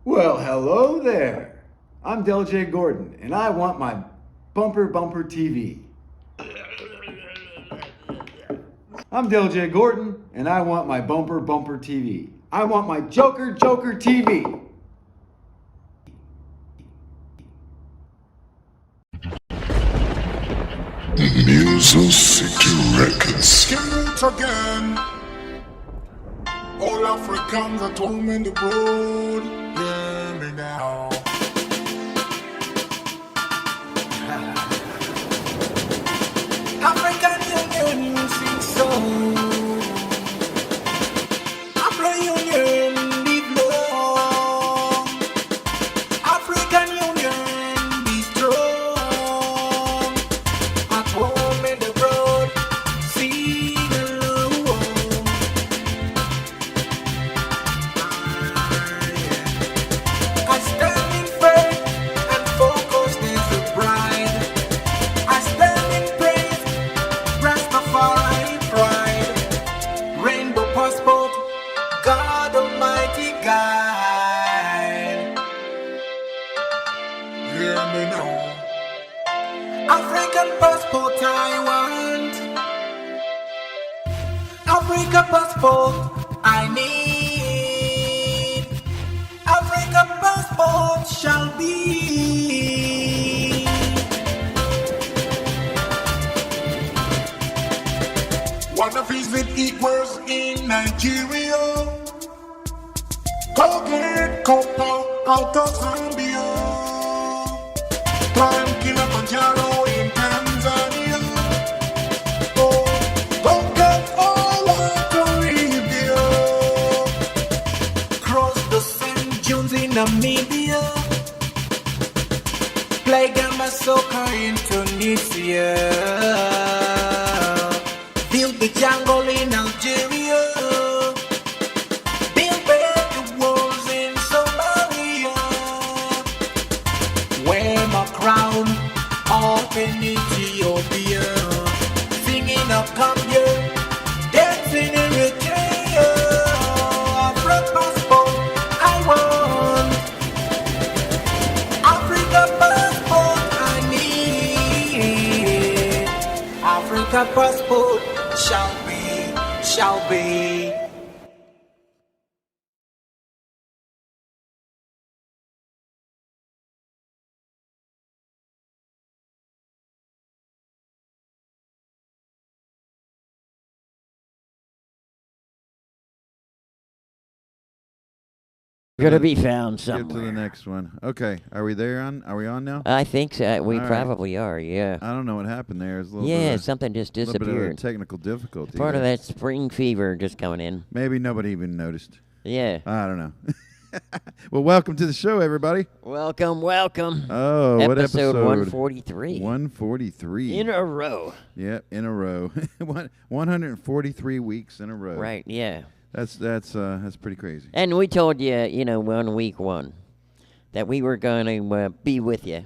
Well, hello there. I'm Del J. Gordon, and I want my Bumper Bumper TV. I'm Del J. Gordon, and I want my Bumper Bumper TV. I want my Joker Joker TV. Music City Records. Can't again. All Africans at home in the road. Hear me now. African Union music song. African Union live long. African Union be strong. At home in the road, sing along. I stand in faith and focus is the bride. I stand in praise, Rastafari pride. Rainbow passport, God Almighty guide. Hear me now. African passport I want. African passport I need. African passport shall be. Wanna visit equals in Nigeria? Go get copper out of Zambia. Climb Kilimanjaro in Tanzania. Oh, go get all out of Libya. Cross the sand dunes in Namibia. Play Gamma soccer in Tunisia. Build the jungle in Algeria. Build back the walls in Somalia. Wear my crown up in Ethiopia. Singing a Gambia, dancing in Eritrea. African passport I want. Africa passport I need. Africa passport shall be, shall be. Gonna be found Get to the somewhere. next one. Okay, are we there? Are we on now? I think so. We All right. probably are. Yeah. I don't know what happened there. It's a little Yeah. bit of, Something just little bit of a disappeared. technical difficulty. Part of there. that spring fever just coming in. Maybe nobody even noticed. Yeah. I don't know. Well, welcome to the show, everybody. Welcome, welcome. Oh, what episode? 143. 143. In a row. Yep, in a row. 143 weeks in a row. Right. Yeah. That's pretty crazy. And we told you, on week one, that we were going to be with you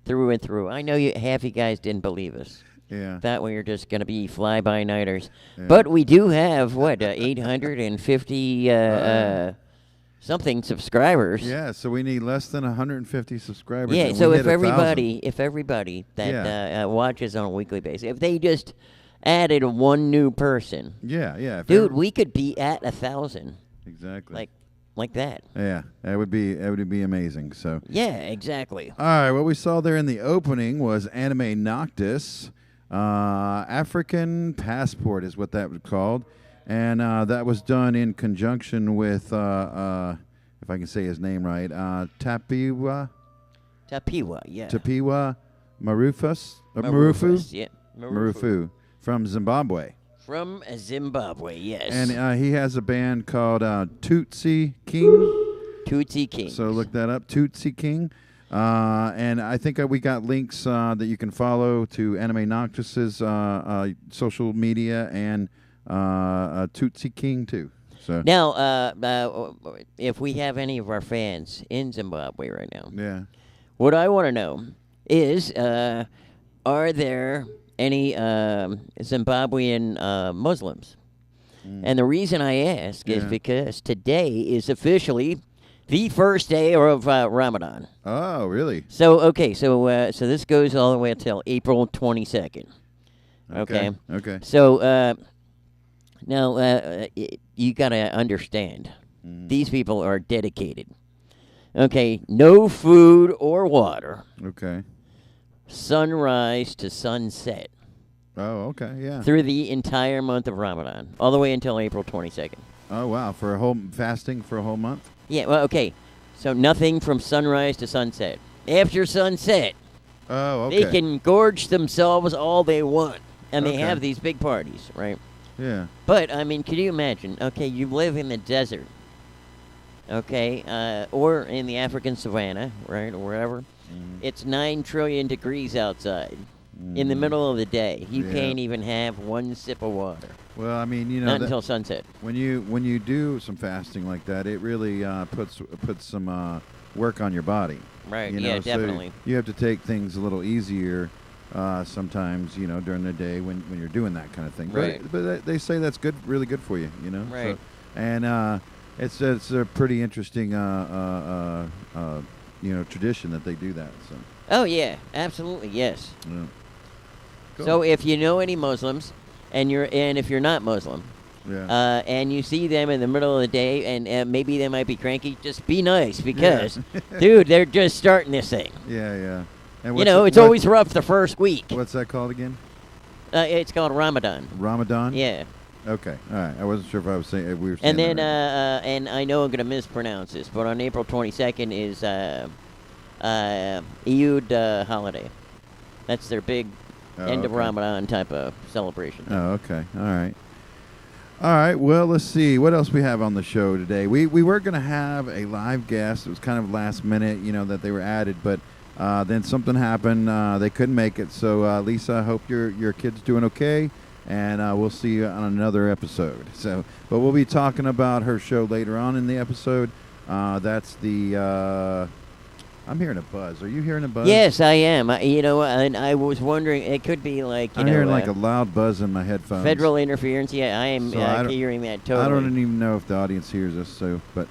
through and through. I know half you guys didn't believe us. Yeah. Thought we were just going to be fly-by-nighters. Yeah. But we do have, 850 something subscribers. Yeah, so we need less than 150 subscribers. Yeah, and so we if hit 1,000. everybody that watches on a weekly basis, if they just added one new person, Yeah. If dude, we could be at 1,000, exactly. like that. Yeah, that would be amazing. So. Yeah, exactly. All right, what we saw there in the opening was AnimaeNoctis. African Passport is what that was called. And that was done in conjunction with, if I can say his name right, Tapiwa yeah. Marufu Yeah. Marufu from Zimbabwe. From Zimbabwe, yes. And he has a band called Tootsie King. Tootsie King. So look that up, Tootsie King. And I think we got links that you can follow to AnimaeNoctis's social media and Tootsie King too. So Now, if we have any of our fans in Zimbabwe right now, yeah, what I want to know is, are there any Zimbabwean Muslims? And the reason I ask is because today is officially the first day of Ramadan. Oh, really? So okay, so this goes all the way until April 22nd. Okay. Okay. So now you gotta understand, these people are dedicated. Okay, no food or water. Okay. Sunrise to sunset Oh, okay. Yeah. through the entire month of Ramadan, all the way until April 22nd. Oh, wow. For a whole fasting for a whole month? Yeah, well, okay. So nothing from sunrise to sunset. After sunset, Oh, okay. they can gorge themselves all they want, and they Okay. have these big parties, right? Yeah. But, I mean, could you imagine? Okay, you live in the desert, okay, or in the African savannah, right, or wherever. It's 9 trillion degrees outside. In the middle of the day, you Yeah. can't even have one sip of water. Well, I mean, you know, Not that- until sunset. when you do some fasting like that, it really puts some work on your body. Right, You know, yeah, so definitely. you have to take things a little easier sometimes, you know, during the day when you're doing that kind of thing. Right. But they say that's good, really good for you, you know. Right. So, and it's a pretty interesting you know, tradition that they do that. So. Oh, yeah, absolutely, yes. Yeah. Cool. So if you know any Muslims, and if you're not Muslim, Yeah. and you see them in the middle of the day, and maybe they might be cranky, just be nice because, dude, they're just starting this thing. Yeah. And You know, it's always rough the first week. What's that called again? It's called Ramadan. Ramadan. Yeah. Okay. All right. I wasn't sure if I was saying we were saying. And then, that right. and I know I'm going to mispronounce this, but on April 22nd is Eid holiday. That's their big end of okay. Ramadan type of celebration. Oh, okay. All right. All right. Well, let's see what else we have on the show today. We were going to have a live guest. It was kind of last minute, you know, that they were added, but then something happened. They couldn't make it. So, Lisa, I hope your kid's doing okay, and we'll see you on another episode. So, but we'll be talking about her show later on in the episode. That's the. I'm hearing a buzz. Are you hearing a buzz? Yes, I am. You know, and I was wondering, it could be like, you I'm know, hearing like a loud buzz in my headphones. federal interference. Yeah, I am So I don't- hearing that totally. I don't even know if the audience hears us. So, but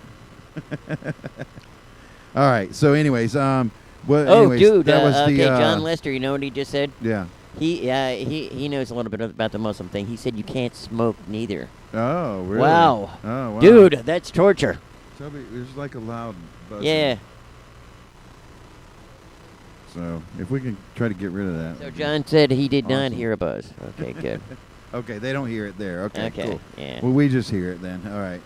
all right. So, anyways, Oh, anyways, dude. that was okay, the John Lester. You know what he just said? yeah. He knows a little bit about the Muslim thing. He said you can't smoke neither. Oh, really? Wow. Oh, wow. Dude, that's torture. So there's like a loud buzz. Yeah. So if we can try to get rid of that. So John said he did not Awesome. hear a buzz. Okay, good. Okay, they don't hear it there. Okay, Okay, cool. yeah. Well, we just hear it then. All right.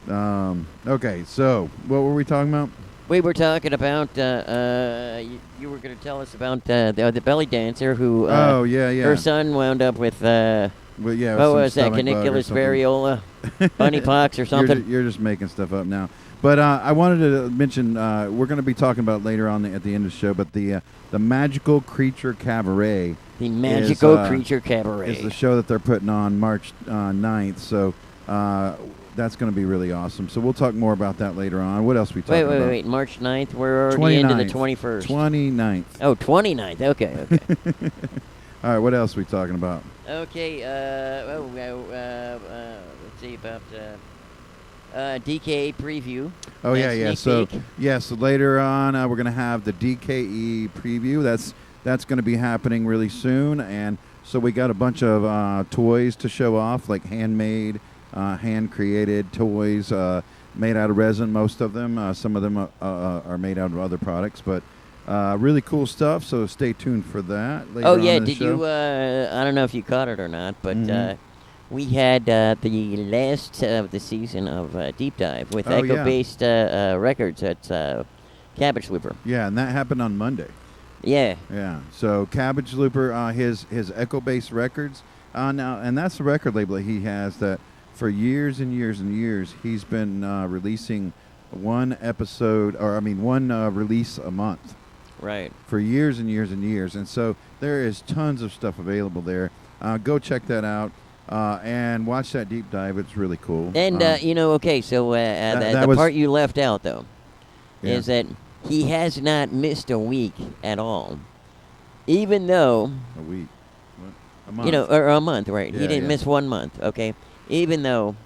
Yeah. Okay, so what were we talking about? We were talking about, you were going to tell us about the belly dancer who, Oh, yeah. her son wound up with, Well, yeah. what some was that, stomach bug or caniculus something. variola, bunny pox or something? You're just making stuff up now. But I wanted to mention we're going to be talking about later on at the end of the show. But the Magical Creature Cabaret, The Magical is, Creature Cabaret. is the show that they're putting on March 9th. So that's going to be really awesome. So we'll talk more about that later on. What else we talking about? Wait. March 9th? We're already into the 21st. 29th. Oh, 29th. Okay. All right. What else we talking about? Okay. Let's see about DKA Preview. Oh yeah. Sneak So peek. So later on we're going to have the DKE preview. That's going to be happening really soon, and so we got a bunch of toys to show off, like handmade, hand-created toys made out of resin. Most of them, some of them are made out of other products, but really cool stuff. So stay tuned for that. Later Oh on yeah, in the did show. you? I don't know if you caught it or not, but Mhm. we had the last of the season of Deep Dive with Oh, yeah. Echo-based records at Cabbage Looper. Yeah, and that happened on Monday. Yeah. Yeah. So Cabbage Looper, his Echo-based records, now, and that's the record label that he has that for years and years and years he's been releasing one release a month Right. for years and years and years, and so there is tons of stuff available there. Go check that out and watch that deep dive. It's really cool. And you know, okay, so that the was- part you left out though Yeah. is that he has not missed a week at all, even though a week, what? A month. you know, or a month, right? Yeah, He didn't yeah. miss 1 month, okay? Even though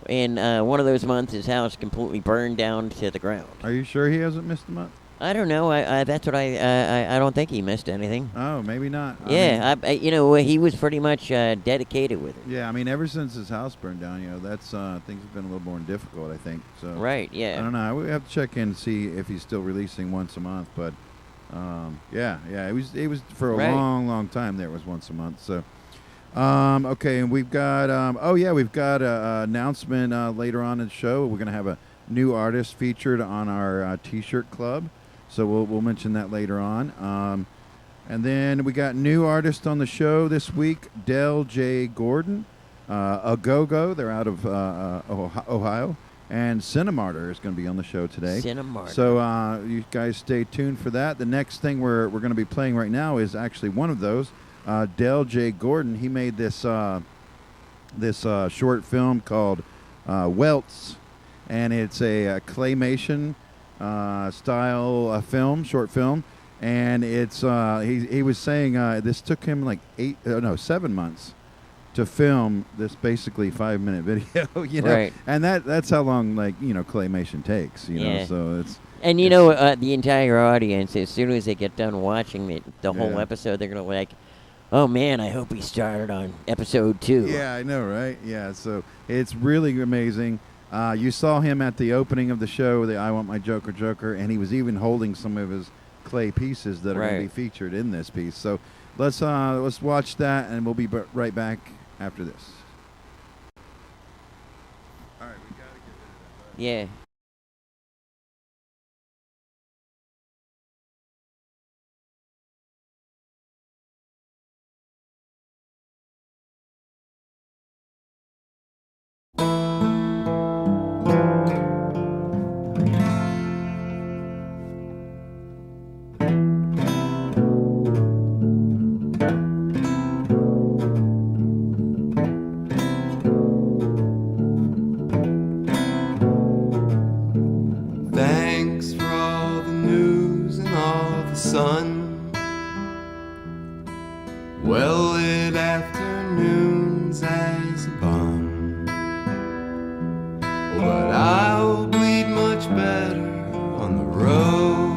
in one of those months, his house completely burned down to the ground. Are you sure he hasn't missed a month? I don't know. That's what I don't think he missed anything. Oh, maybe not. Yeah, you know, he was pretty much dedicated with it. Yeah, I mean, ever since his house burned down, you know, that's things have been a little more difficult, I think. So Right. Yeah. I don't know. We have to check in and see if he's still releasing once a month. But yeah, it was for a Right. long time. There was once a month. So okay, and we've got we've got an announcement later on in the show. We're gonna have a new artist featured on our T-shirt club. So we'll mention that later on. And then we got new artist on the show this week, Del J. Gordon, a Go-Go. They're out of Ohio. And Cinemartyr is going to be on the show today. Cinemartyr. So you guys stay tuned for that. The next thing we're going to be playing right now is actually one of those. Del J. Gordon, he made this short film called Welts. And it's a claymation style short film, and it's he was saying this took him like 7 months to film this basically 5-minute video, you know, Right. and that's how long claymation takes, you know, Yeah. so it's And you know, the entire audience, as soon as they get done watching the whole Yeah. episode, they're gonna be like, "Oh man, I hope he started on episode 2." Yeah, I know, right? Yeah, so it's really amazing. You saw him at the opening of the show, the I Want My Joker Joker, and he was even holding some of his clay pieces that are going to be Right. featured in this piece. So let's watch that, and we'll be right back after this. All right, we got to get rid of that. Yeah. Thanks for all the news and all the sun, well-lit afternoons as a bum. But I'll bleed much better on the road.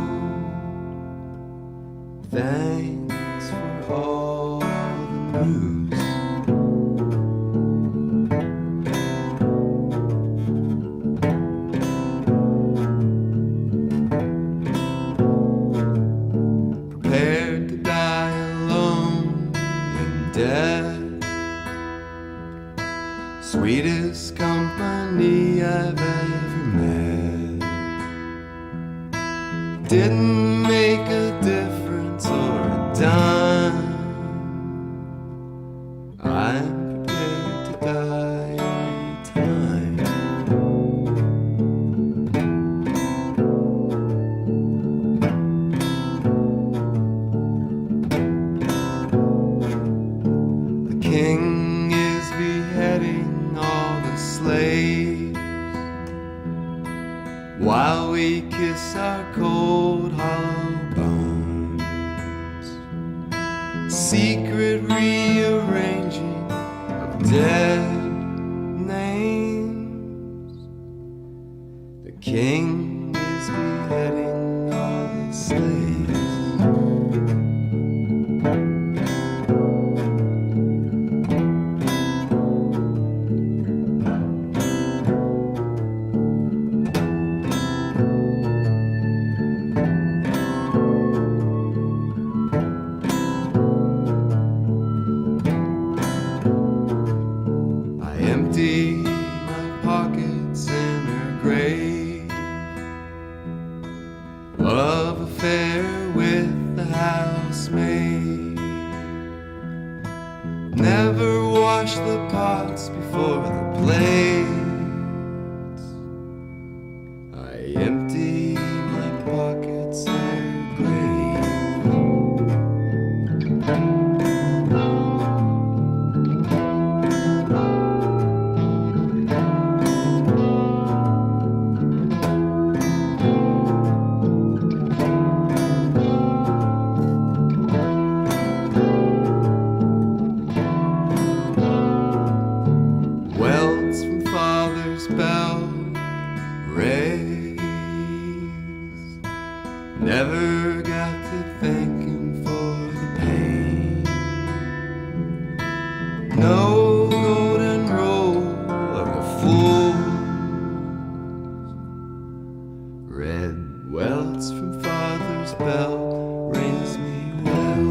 Thanks for all the news. Prepared to die alone in death. Sweetest company I've ever met. Didn't make a difference or a dime. I'm prepared to die anytime. The king is beheading all the slaves while we kiss our cold hollow bones. Secret rearranging of dead names. The king is beheading all the slaves. I empty my pockets in her grave. Love affair with the housemaid. Never wash the pots before the plates. I empty my pockets in her grave. Welts from far no golden rule of the fool. Red welts from father's belt raise me well.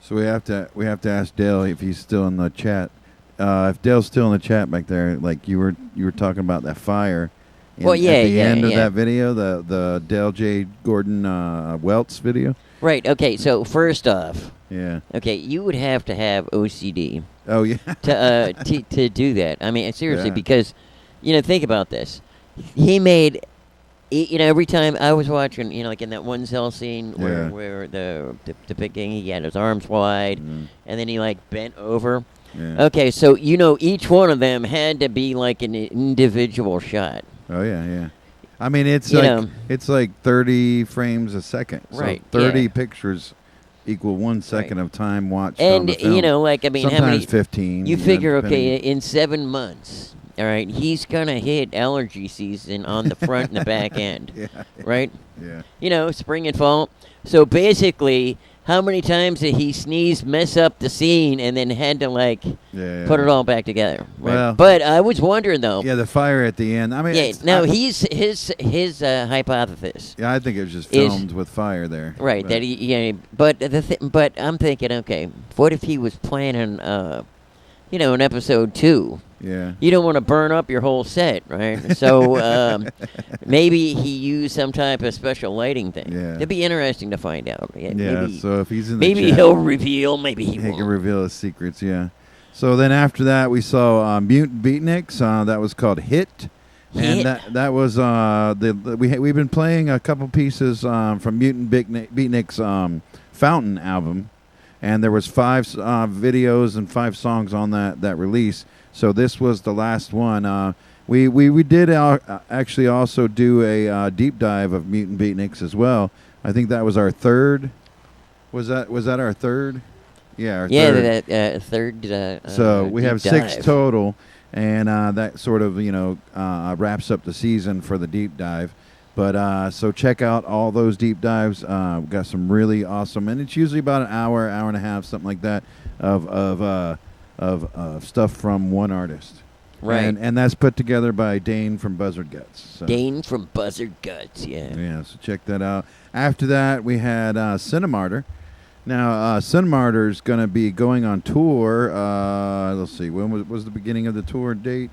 So we have to ask Dale if he's still in the chat. If Dale's still in the chat back there, like you were talking about that fire. Well, yeah, at the yeah, end of yeah. that video, the Dale J. Gordon Welts video. Right. Okay. So first off, Yeah. okay, you would have to have OCD Oh yeah. to do that. I mean, seriously, Yeah. because think about this. He made, every time I was watching, like in that one cell scene where Yeah. where the depicting he had his arms wide, Mm. and then he like bent over. Yeah. Okay, so each one of them had to be like an individual shot. Oh yeah, yeah. I mean, it's You like know. it's like 30 frames a second. So Right, 30 yeah. pictures equal 1 second of time watched on And the film. you know, like I mean, sometimes how many? 15. You know, figure, depending. okay, in 7 months, all right, he's gonna hit allergy season on the front and the back end, Yeah. right? Yeah. You know, spring and fall. So basically, how many times did he sneeze, mess up the scene, and then had to like Yeah. put it all back together? Right? Well- But I was wondering though. Yeah, the fire at the end. I mean, Yeah. it's- No, I, his hypothesis. yeah, I think it was just is- filmed with fire there. Right. But- That he. Yeah. But I'm thinking, okay, what if he was planning, you know, an episode 2? Yeah. You don't want to burn up your whole set, right? So maybe he used some type of special lighting thing. Yeah. It'd be interesting to find out. Yeah. Maybe, So if he's in the maybe chat, he'll reveal. Maybe he he won't. can reveal his secrets. Yeah. So then after that, we saw Mutant Beatniks. That was called Hit. Hit? And that was we've been playing a couple pieces from Mutant Beatniks Fountain album, and there was 5 videos and 5 songs on that release. So this was the last one. We did actually also do a deep dive of Mutant Beatniks as well. I think that was our third. Was that our third? Yeah, our Yeah, third. that third. So we deep have 6 dive. total, and that sort of wraps up the season for the deep dive. But so check out all those deep dives. We've got some really awesome, and it's usually about an hour and a half, something like that, of stuff from one artist. Right. And that's put together by Dain from Buzzard Guts. So. Dain from Buzzard Guts. Yeah. Yeah, so check that out. After that, we had Cinemartyr. Now, Cinemartyr's going to be going on tour. Let's see, when was the beginning of the tour date?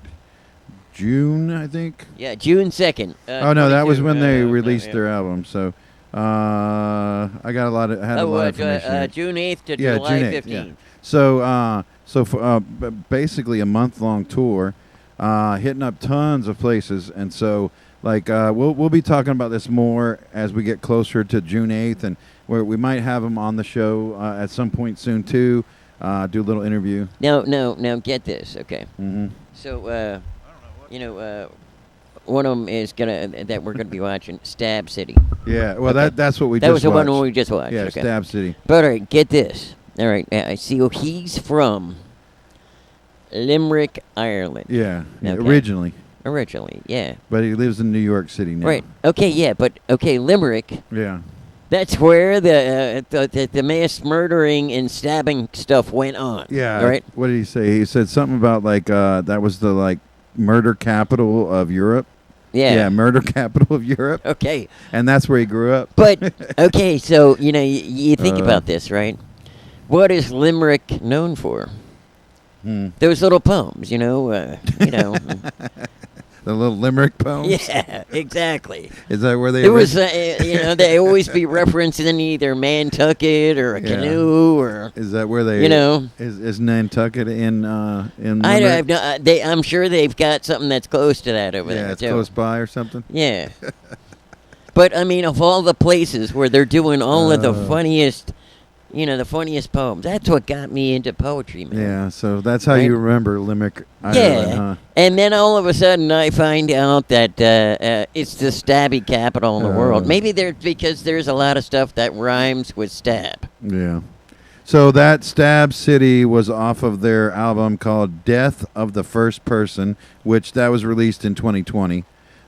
June, I think. Yeah, June 2nd. Oh no, that was 22. when they Yeah. released their album. So I got a lot of information. here. June 8th to Yeah, July June 8th, 15th. yeah. So for basically a month-long tour, hitting up tons of places, and so like we'll be talking about this more as we get closer to June 8th, and where we might have them on the show at some point soon too. Do a little interview. Now, get this, okay? Mm-hmm. So, one of them is that we're gonna be watching Stab City. Yeah, well Okay. that's what we That just was the watched. one we just watched. Yeah, okay. Stab City. But all right, get this. All right, I see. Oh, he's from Limerick, Ireland. Yeah, Okay. originally, yeah. but he lives in New York City now. Right. Okay, yeah, but okay, Limerick. Yeah. That's where the mass murdering and stabbing stuff went on. Yeah. Right. What did he say? He said something about like that was the like murder capital of Europe. Yeah. Yeah, murder capital of Europe, Okay. and that's where he grew up. But okay, so you think about this, right? What is Limerick known for? Those little poems, The little Limerick poems. Yeah, exactly. Is that where they? It was, they always be referencing either Nantucket or a Yeah. canoe or. Is that where they? Is Nantucket in Limerick? I don't. I'm sure they've got something that's close to that over there Yeah, it's too. close by or something. Yeah. But I mean, of all the places where they're doing all of the funniest, the funniest poems, that's what got me into poetry, man. Yeah, so that's how Right? you remember Limerick, Ireland, Yeah, huh? and then all of a sudden I find out that it's the stabby capital in the world. Maybe because there's a lot of stuff that rhymes with stab. Yeah. So that Stab City was off of their album called Death of the First Person, which that was released in 2020.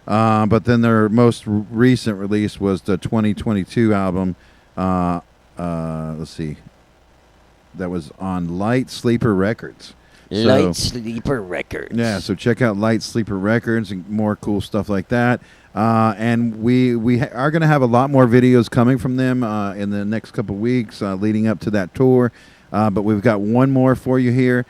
But then their most recent release was the 2022 album. Let's see. That was on Light Sleeper Records. Light Sleeper Records. Yeah, so check out Light Sleeper Records and more cool stuff like that. And we are going to have a lot more videos coming from them in the next couple weeks leading up to that tour. But we've got one more for you here.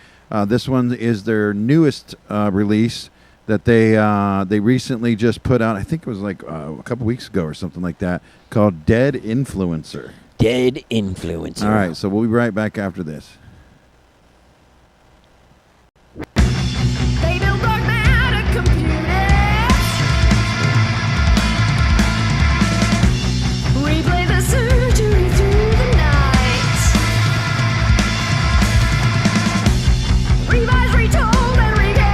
This one is their newest release that they recently just put out. I think it was like a couple weeks ago or something like that, called Dead Influencer. Dead Influencer. All right, so we'll be right back after this. They build automatic computers. Replay the surgery through the night. Revise, retold, and recounted.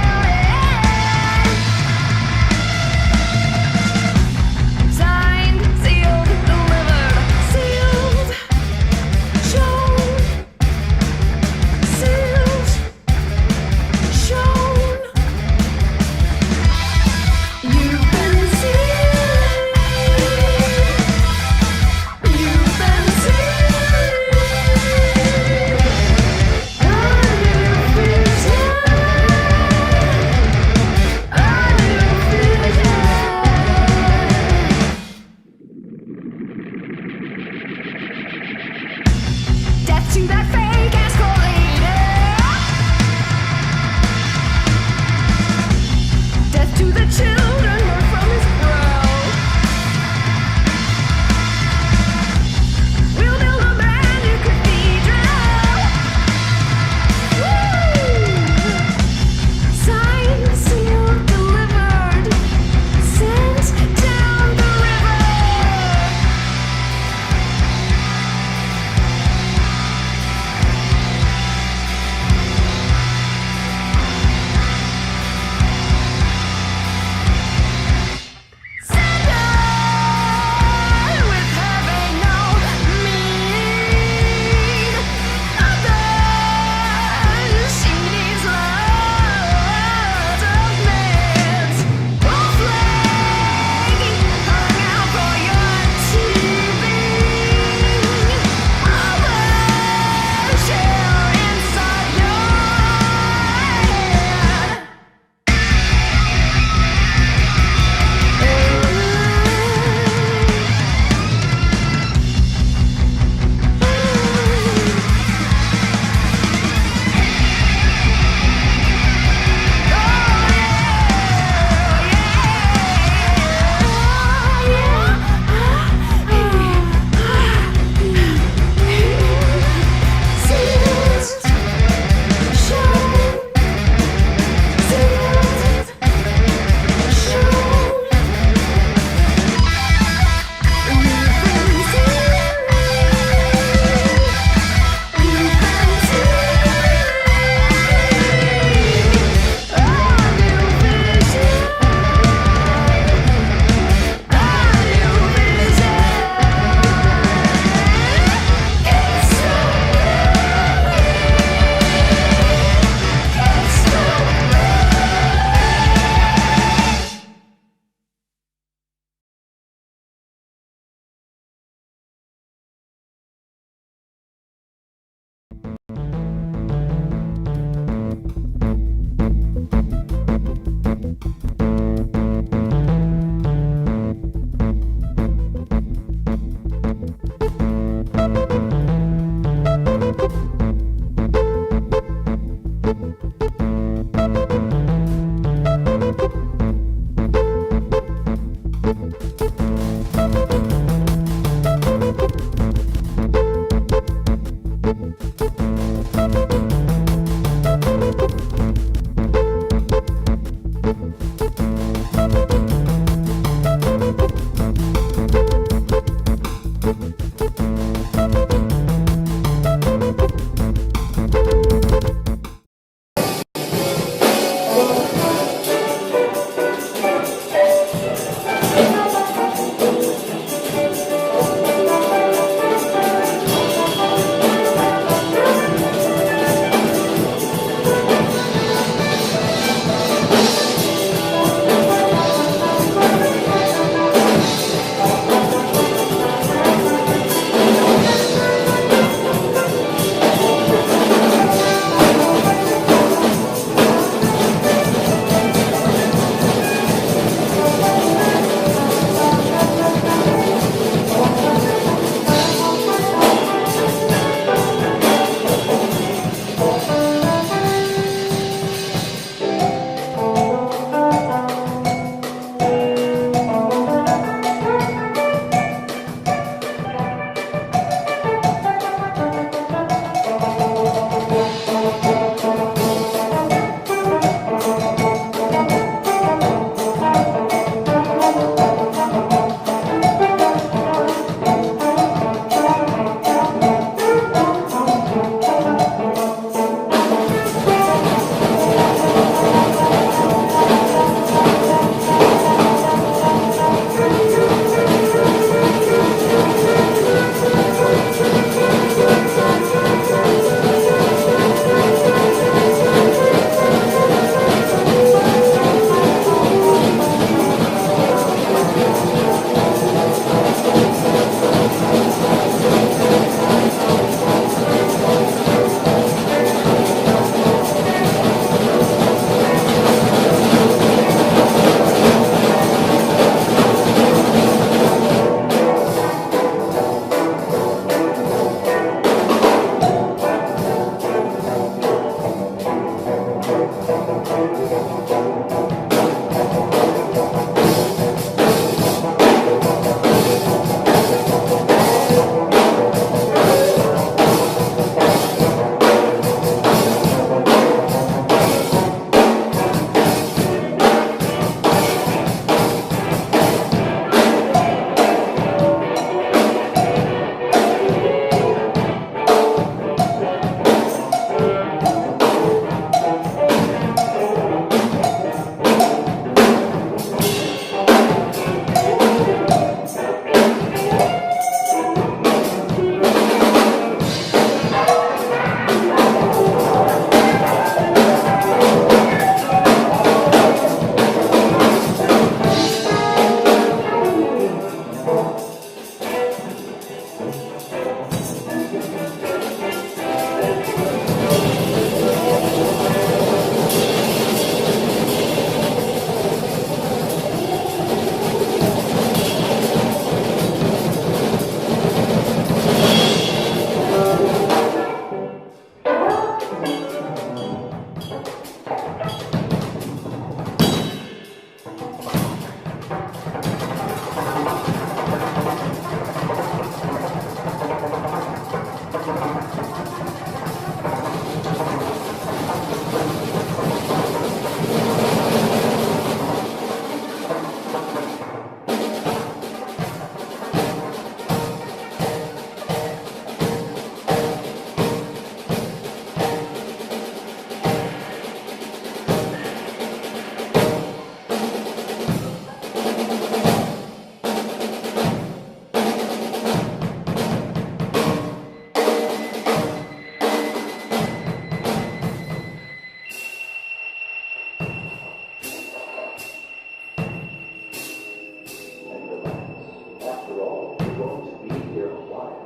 won't be here a while.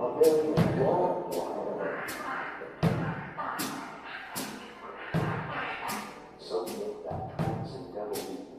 A very long while. So make that trance and devil be.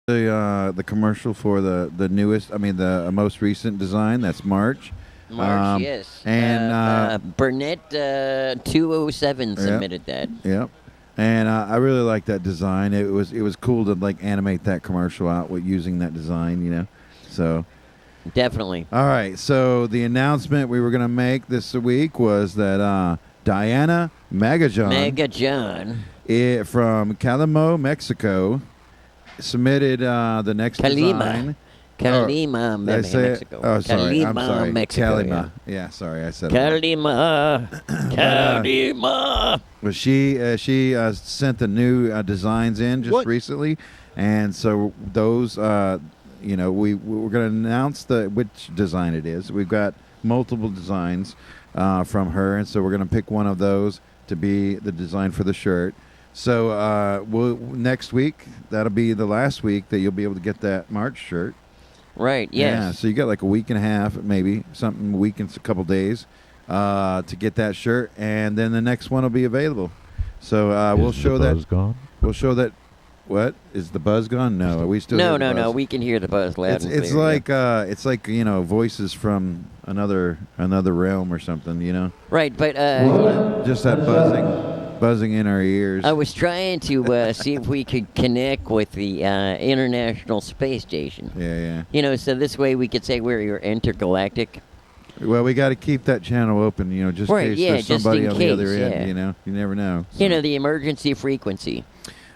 The commercial for the newest, the most recent design. That's March. March, yes. And Burnett 207 submitted that. Yep. And I really like that design. It was cool to like animate that commercial out with using that design, you know. So definitely. All right. So the announcement we were going to make this week was that Diana Magallon from Calamo, Mexico, submitted the next design. Calima, Mexico. Oh, sorry. I'm Calima, sorry. Mexico. Calima. Yeah, sorry. I said Calima. Calima. Well, she sent the new designs in just recently, and so those, we're going to announce which design it is. We've got multiple designs from her, and so we're going to pick one of those to be the design for the shirt. So next week, that'll be the last week that you'll be able to get that March shirt. Right, yes. Yeah, so you got like a week and a half, maybe, a week and a couple days to get that shirt, and then the next one will be available. So we'll show that. Buzz gone? We'll show that. What? Is the buzz gone? No, we still hear the buzz. No. We can hear the buzz loud and It's clear. it's like voices from another realm or something, you know. Right, but just that buzzing in our ears. I was trying to see if we could connect with the International Space Station. Yeah. So this way we could say we're intergalactic. Well, we got to keep that channel open, just Right, in case yeah, there's just somebody in on case, the other end. yeah. You never know. So. The emergency frequency.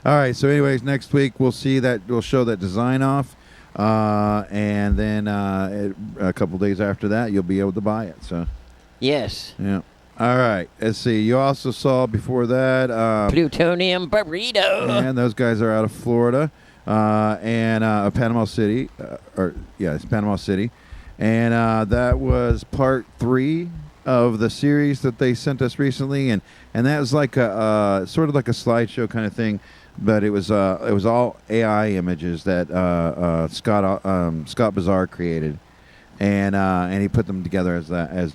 All right. So, anyways, next week we'll show that design off, and then a couple days after that you'll be able to buy it. So. Yes. Yeah. All right. Let's see. You also saw before that Plutonian Burrito. And those guys are out of Florida and Panama City. It's Panama City, and that was part 3 of the series that they sent us recently, and that was like a sort of like a slideshow kind of thing, but it was all AI images that Scott Bazaar created. And he put them together with the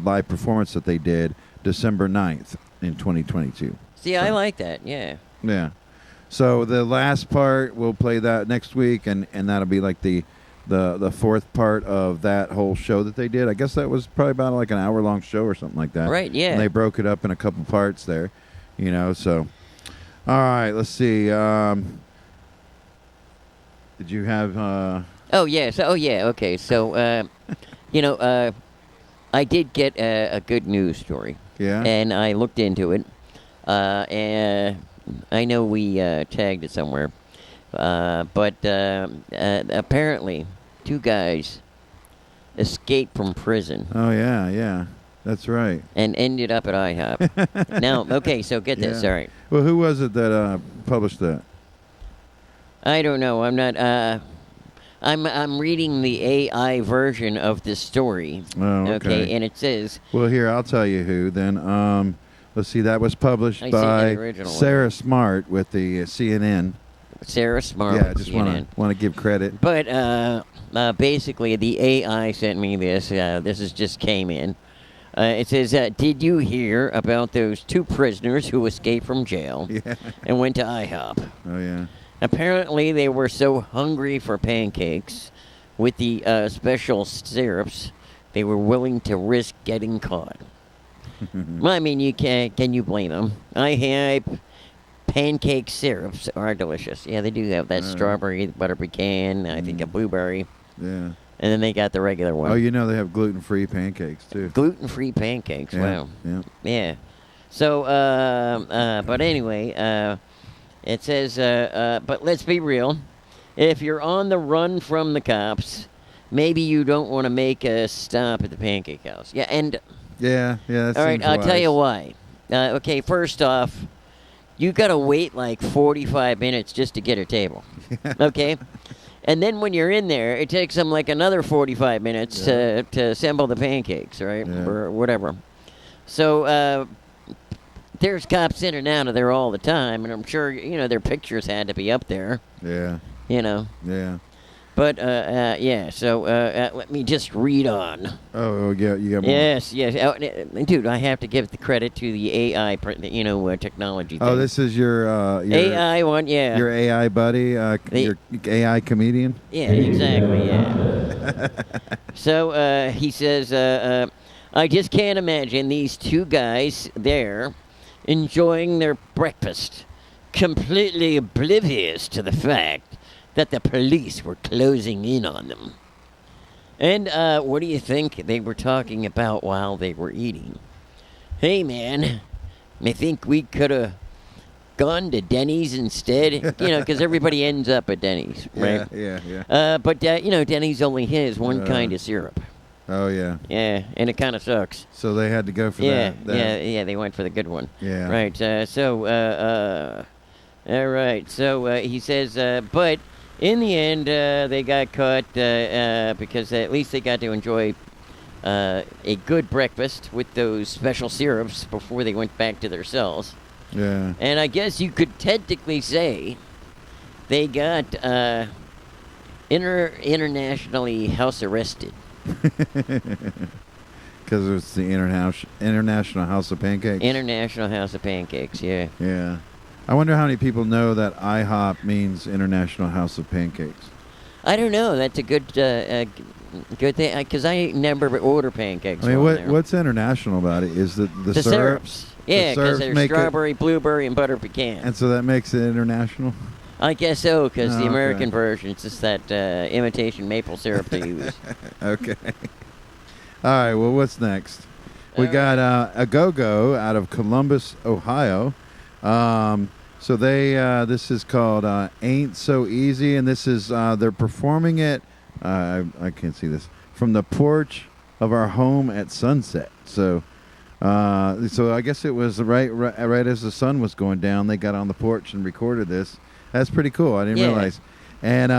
live performance that they did December 9th in 2022. See, I like that, yeah. Yeah. So the last part, we'll play that next week, and that'll be like the fourth part of that whole show that they did. I guess that was probably about like an hour-long show or something like that. Right, yeah. And they broke it up in a couple parts there, so. All right, let's see. Did you have... Oh, yes. Oh, yeah. Okay. So, I did get a good news story. Yeah? And I looked into it. And I know we tagged it somewhere. But apparently, 2 guys escaped from prison. Oh, yeah. That's right. And ended up at IHOP. Now, okay, so get this. Yeah. All right. Well, who was it that published that? I don't know. I'm not... I'm reading the AI version of this story. Oh, okay. And it says... Well, here, I'll tell you who then. Let's see, that was published by Sarah Smart with the CNN. Sarah Smart Yeah, I with just CNN. want to give credit. But basically, the AI sent me this. This just came in. It says, did you hear about those 2 prisoners who escaped from jail and went to IHOP? Oh, yeah. Apparently, they were so hungry for pancakes with the special syrups, they were willing to risk getting caught. Well, I mean, can you blame them? IHOP pancake syrups are delicious. Yeah, they do have that strawberry butter pecan, I think a blueberry. Yeah. And then they got the regular one. Oh, they have gluten-free pancakes, too. Gluten-free pancakes, wow. Yeah. Yeah. So, but anyway, it says, but let's be real. If you're on the run from the cops, maybe you don't want to make a stop at the pancake house. Yeah, and... Yeah, that all right, seems I'll wise. tell you why. Okay, first off, you got to wait like 45 minutes just to get a table. Okay? And then when you're in there, it takes them like another 45 minutes to assemble the pancakes, right? Yeah. Or whatever. So, there's cops in and out of there all the time, and I'm sure, their pictures had to be up there. Yeah. Yeah. But yeah. So let me just read on. Oh, yeah, you got more. Yes, yes, dude. I have to give the credit to the AI, technology. Oh, thing. this is your AI one, yeah. Your AI buddy, your AI comedian. Yeah, exactly. Yeah. So he says, I just can't imagine these two guys there enjoying their breakfast, completely oblivious to the fact that the police were closing in on them. And what do you think they were talking about while they were eating? Hey, man, I think we could have gone to Denny's instead, because everybody ends up at Denny's, right? Yeah. But Denny's only has one kind of syrup. Oh, yeah. Yeah, and it kind of sucks. So they had to go for Yeah, that. yeah, they went for the good one. Yeah. Right. All right. So he says, but in the end, they got caught because at least they got to enjoy a good breakfast with those special syrups before they went back to their cells. Yeah. And I guess you could technically say they got internationally house arrested. Because it's the International House of Pancakes. International House of Pancakes, yeah. Yeah. I wonder how many people know that IHOP means International House of Pancakes. I don't know. That's a good thing because I never order pancakes. I mean, while I'm there. what's international about it is that the syrups. Yeah, because they're make strawberry, blueberry, and butter pecan. And so that makes it international? I guess so, because Oh, the okay. American version, it's just that imitation maple syrup they use. Okay. All right, well, what's next? We got a Go-Go out of Columbus, Ohio. So they this is called Ain't So Easy, and this is they're performing it, I can't see this, from the porch of our home at sunset. So I guess it was right as the sun was going down, they got on the porch and recorded this. That's pretty cool. I didn't realize. And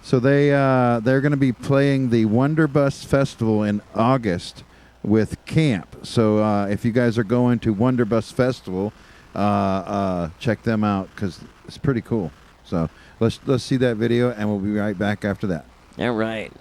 so they're going to be playing the Wonderbus Festival in August with camp. So if you guys are going to Wonderbus Festival, check them out because it's pretty cool. So let's see that video, and we'll be right back after that. All right.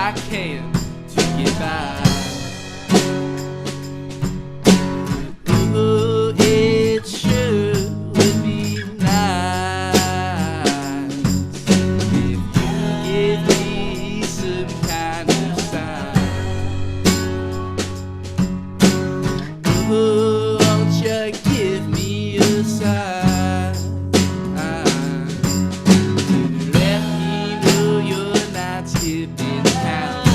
I can to get by. Ooh, it sure would be nice if you give me some kind of sign. Ooh, won't you give me a sign to let me know you're not skipping town?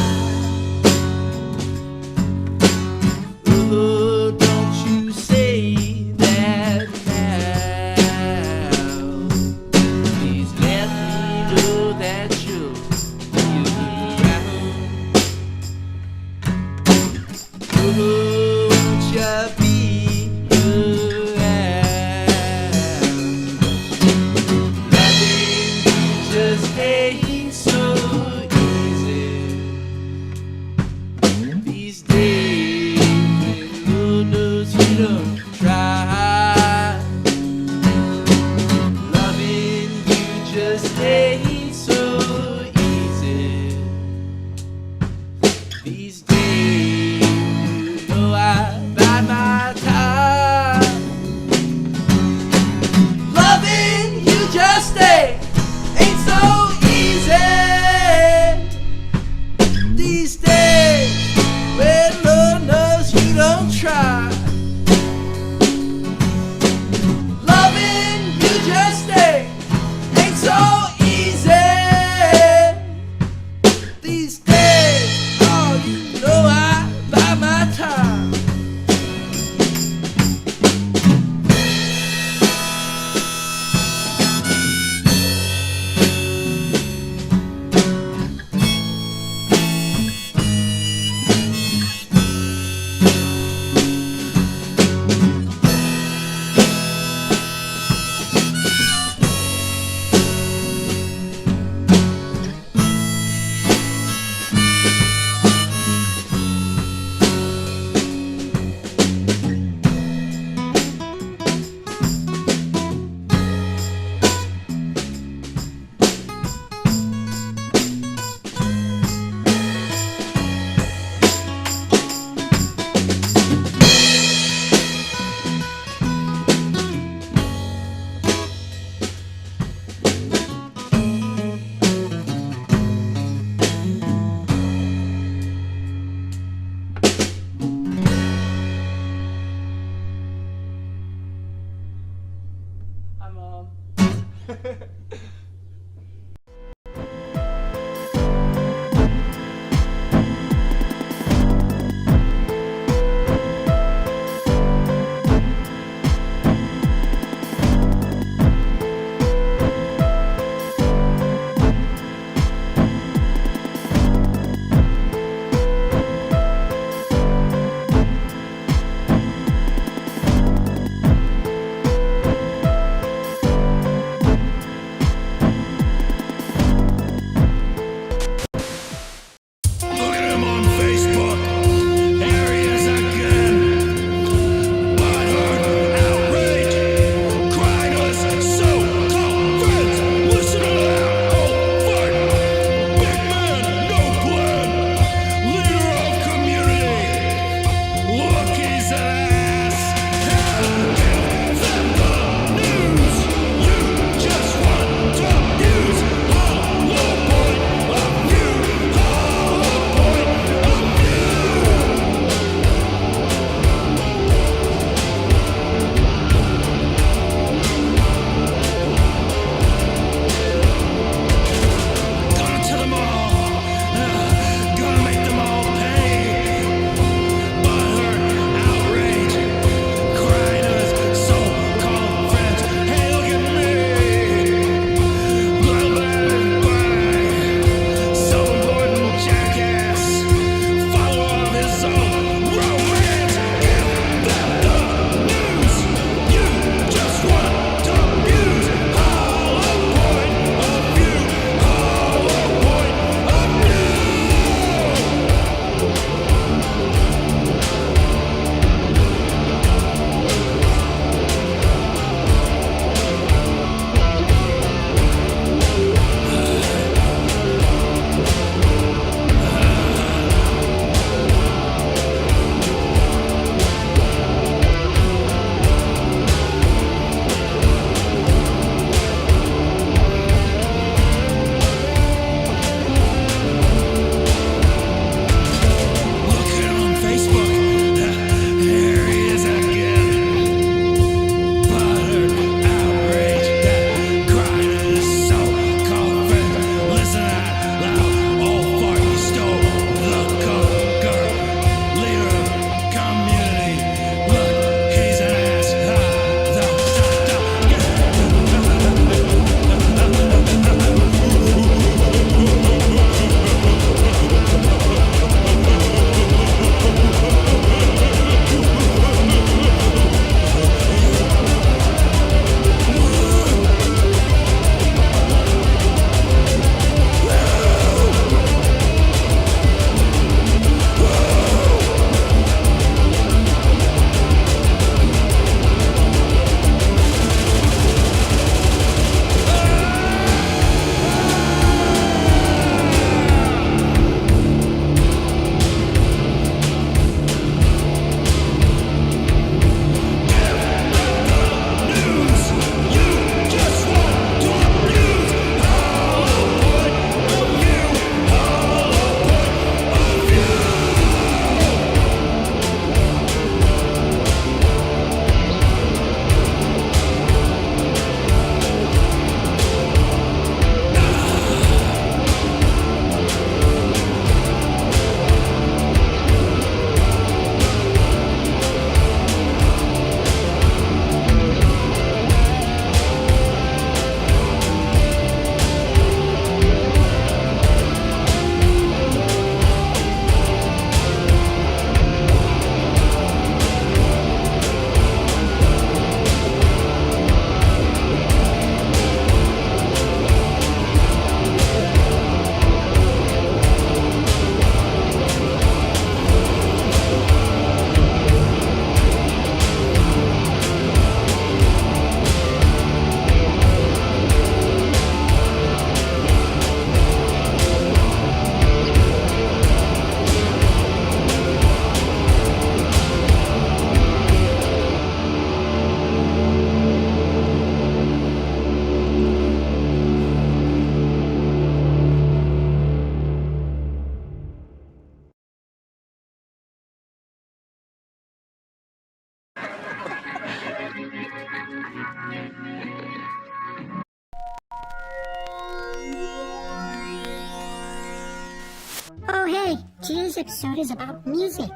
Oh, hey, today's episode is about music.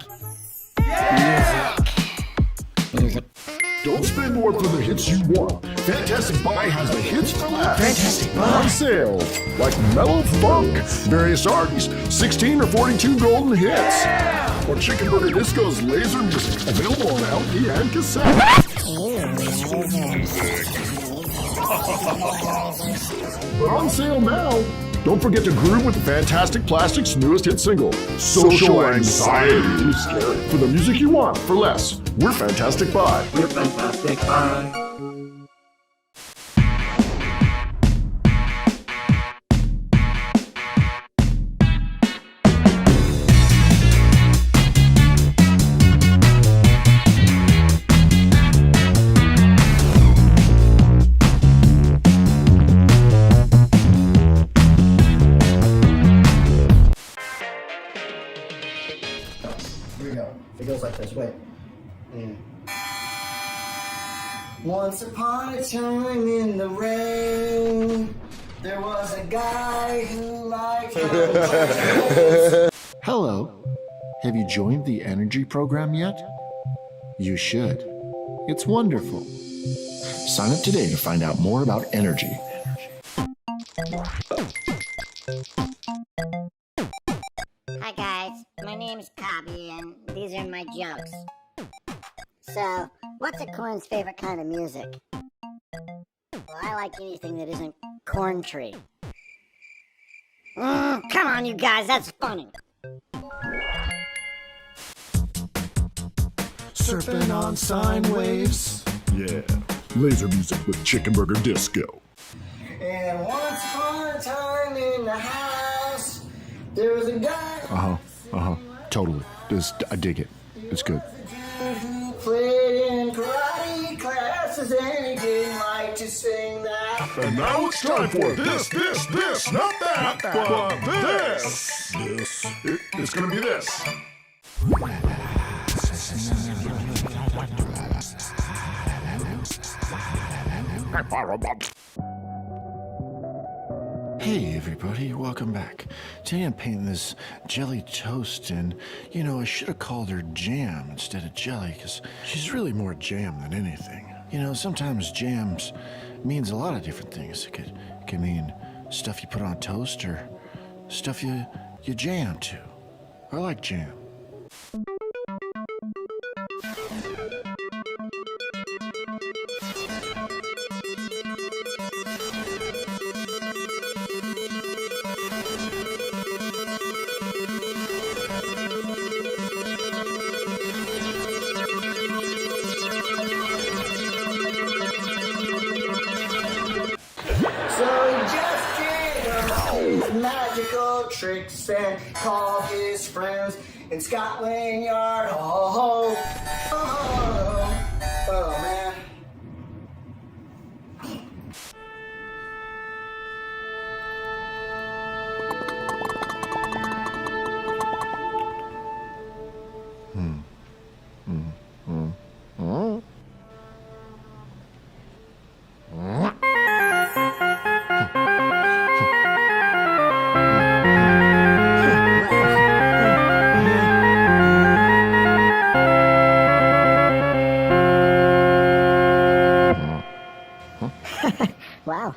Music. Don't spend more for the hits you want. Fantastic Buy has the hits for less. Fantastic Buy. On sale. Like mellow funk, various artists, 16 or 42 golden hits. Or Chicken Burger Disco's laser music, available on LP and cassette. But on sale now. Don't forget to groove with the Fantastic Plastic's newest hit single, Social Anxiety. For the music you want for less. We're Fantastic Buy. We're Fantastic Buy. Here we go. It goes like this. Wait. Once upon a time in the rain, there was a guy who liked Hello. Have you joined the Energy program yet? You should. It's wonderful. Sign up today to find out more about energy. Hi guys, my name's Cobby and these are my jokes. So, what's a corn's favorite kind of music? Well, I like anything that isn't corn tree. Come on you guys, that's funny. Surfing on sine waves. Yeah. Laser music with Chicken Burger Disco. And once upon a time in the house, there was a guy Totally. I dig it. It's good. who played in karate classes and he didn't like to sing that. And now it's time for this, not that, but this. It's gonna be this. Hey everybody, welcome back. Today I'm painting this jelly toast and, I should have called her Jam instead of Jelly because she's really more jam than anything. Sometimes jams means a lot of different things. It could mean stuff you put on toast or stuff you jam to. I like jam. Magical tricks and called his friends in Scotland Yard. Oh, man. Wow.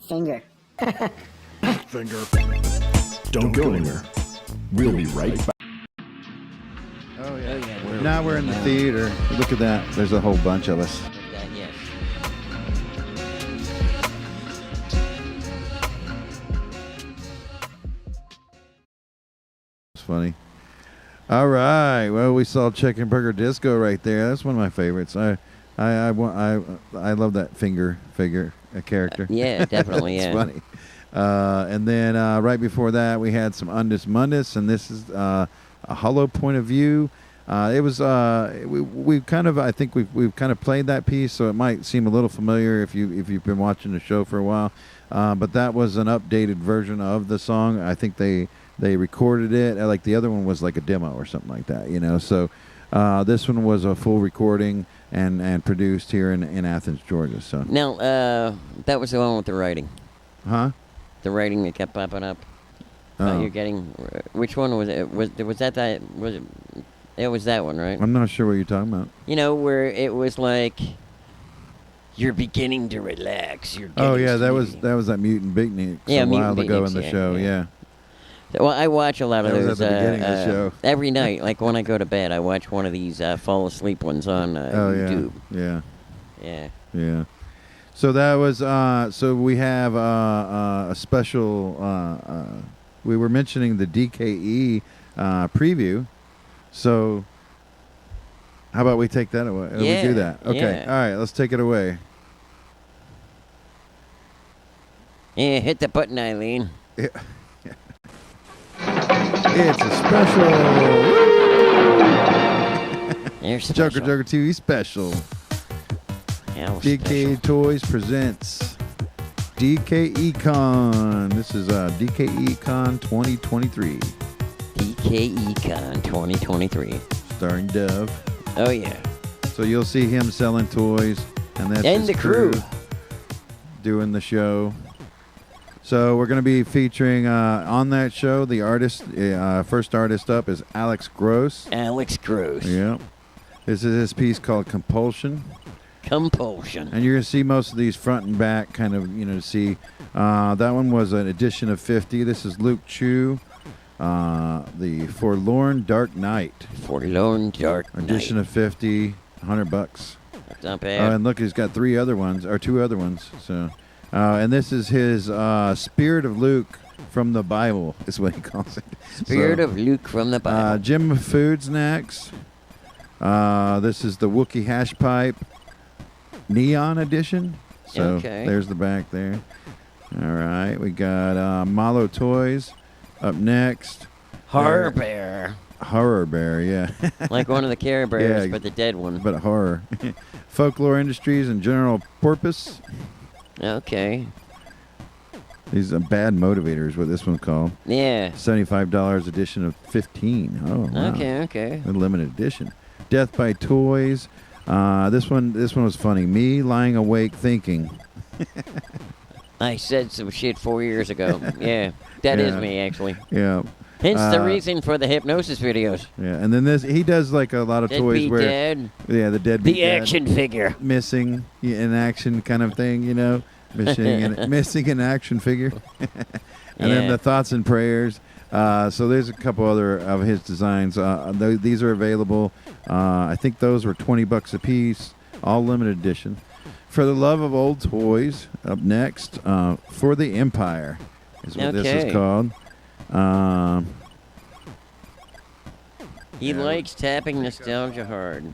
Finger. Finger. Don't go anywhere. We'll be right back. Oh, yeah. Now we're in the theater. Look at that. There's a whole bunch of us. Yes. It's funny. All right. Well, we saw Chicken Burger Disco right there. That's one of my favorites. I love that figure character. Yeah, definitely. It's Yeah. funny. And then right before that, we had some Unus Mundus, and this is a hollow point of view. It was we kind of, I think we've kind of played that piece, so it might seem a little familiar if you've been watching the show for a while. But that was an updated version of the song. I think they recorded it. Like the other one was like a demo or something like that, So this one was a full recording and produced here in Athens, Georgia. So Now, that was the one with the writing. Huh? The writing that kept popping up. Oh, you're getting. Which one was it? Was that? Was it? It was that one, right? I'm not sure what you're talking about. You know, where it was like, you're beginning to relax. You're Oh getting yeah, that sleepy. was that Mutant Beatniks Yeah, a while Mutant ago Beatniks, in the yeah, show. yeah. Yeah. Well, I watch a lot of That was those at the beginning of the show. every night. Like when I go to bed, I watch one of these fall asleep ones on Oh YouTube. yeah. Yeah. Yeah. So that was so we have a special we were mentioning the DKE preview. So how about we take that away? We do that. Okay. yeah. All right, let's take it away. Yeah, hit the button, Iylene. Yeah. It's a special There's Joker Joker TV special. How DK Toys presents DKECON. This is DKECON 2023. DKECON 2023. Starring Dove. Oh, yeah. So you'll see him selling toys, and that's And his the crew. doing the show. So we're going to be featuring on that show, the artist, first artist up is Alex Gross. Alex Gross. Yep. This is his piece called Compulsion. Compulsion. And you're going to see most of these front and back kind of, to see. That one was an edition of 50. This is Luke Chu, the Forlorn Dark Knight. Forlorn Dark Knight. Edition of 50, $100. That's not bad. And look, he's got two other ones. So, and this is his Spirit of Luke from the Bible, is what he calls it. Spirit of Luke from the Bible. Jim Foods next. This is the Wookiee Hash Pipe Neon Edition. So Okay. there's the back there. All right, we got Malo Toys up next. Horror Bear. Horror Bear, yeah. Like one of the Care Bears, Yeah, but the dead one. But horror. Folklore Industries and General Porpoise. Okay. These are Bad Motivators, what this one's called. Yeah. $75 edition of 15. Oh, wow. Okay. A limited edition. Death by Toys. This one was funny. Me lying awake thinking. I said some shit 4 years ago. Yeah. That is me, actually. Yeah. Hence the reason for the hypnosis videos. Yeah, and then he does like a lot of toys Deadbeat where Dad. Yeah, the deadbeat The dad, action figure. missing in action kind of thing, missing an action figure. And then Yeah. the thoughts and prayers. So there's a couple other of his designs. These are available. I think those were $20 a piece, all limited edition. For the Love of Old Toys, up next, For the Empire is what this Okay. is called. He likes tapping nostalgia hard.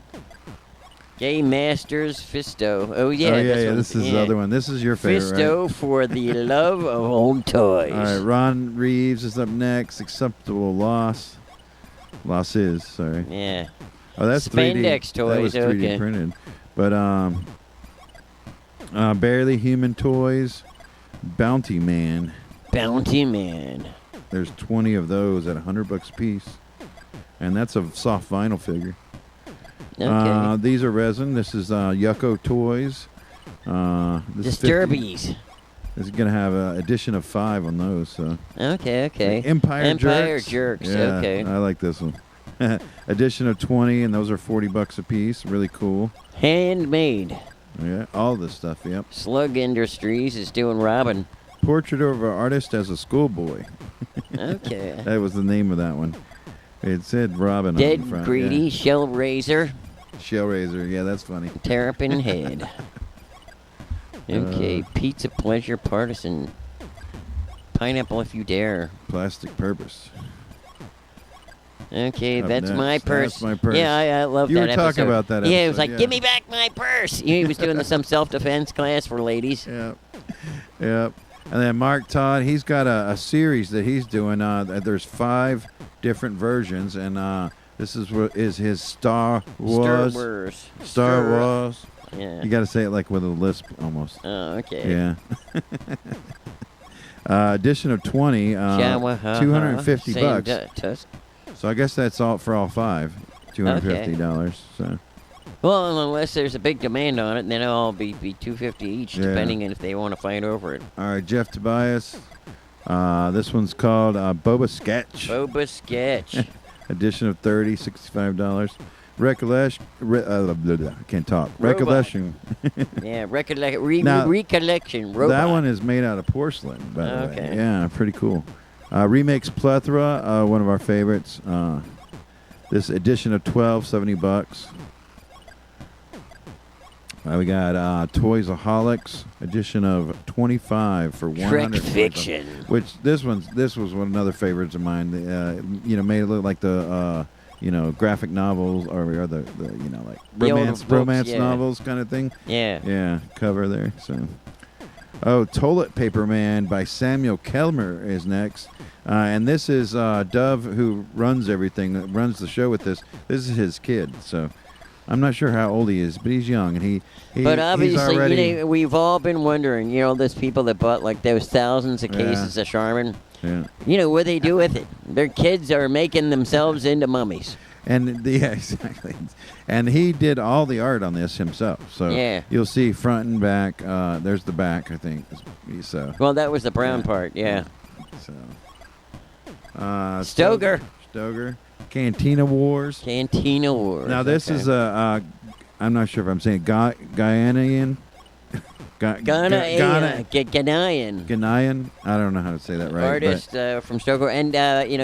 Gay Masters Fisto. Oh, yeah. This is the other one. This is your favorite, Fisto right? for the love of old toys. All right, Ron Reeves is up next. Acceptable Loss. Losses, sorry. Yeah. Oh, that's 3D. Spandex That toys, was 3D okay. printed. But Barely Human Toys, Bounty Man. Bounty Man. There's 20 of those at $100 a piece, and that's a soft vinyl figure. Okay. These are resin. This is Yucko Toys. This is 50. Disturbies. This is gonna have an edition of 5 on those. So. Okay. Empire Jerks. Yeah, Okay. I like this one. Edition of 20, and those are $40 a piece. Really cool. Handmade. Yeah, all this stuff. Yep. Slug Industries is doing Robin. Portrait of an Artist as a Schoolboy. Okay. That was the name of that one. It said Robin on Dead the front. Greedy, Yeah. Shell Razor, Shell Razor. Yeah, that's funny. Terrapin Head. Okay, Pizza Pleasure Partisan. Pineapple If You Dare. Plastic Purpose. Okay, Up that's next. my purse. That's my purse. Yeah, I love You that were talking episode. about that Yeah, it was episode, like, yeah. give me back my purse. He was doing some self-defense class for ladies. Yep. And then Mark Todd, he's got a series that he's doing. There's 5 different versions, and this is his Star Wars. Star Wars. Yeah. You got to say it like with a lisp almost. Oh, okay. Yeah. Edition of 20, $250. Tusk. So I guess that's all for all 5, $250. So. Well, unless there's a big demand on it, then it'll all be $250 each, Yeah. depending on if they want to fight over it. All right, Jeff Tobias, This one's called Boba Sketch. Boba Sketch. Edition of 30, $65. Recollection. I can't talk. Recollection. Yeah, Now, recollection. Robot. That one is made out of porcelain, by the way. Yeah, pretty cool. Remakes Plethora, one of our favorites. This edition of 12, $70. We got Toysaholics edition of 25 for 100. Trek Fiction. Which this was one another favorites of mine. Made it look like the graphic novels or the like romance novels kind of thing. Yeah, cover there. So, Toilet Paper Man by Samuel Kelmer is next. And this is Dove, who runs everything, runs the show with this. This is his kid, so I'm not sure how old he is, but he's young, and he But obviously, he's already, we've all been wondering, those people that bought like those thousands of cases of Charmin. Yeah. What they do with it. Their kids are making themselves into mummies. And exactly. And he did all the art on this himself. So you'll see front and back. There's the back, I think. So. Well, that was the brown part, yeah. So. Stoker. Cantina Wars. Now this is I'm not sure if I'm saying Ghanaian. Ghanaian. I don't know how to say that right. Artist from Stoker, and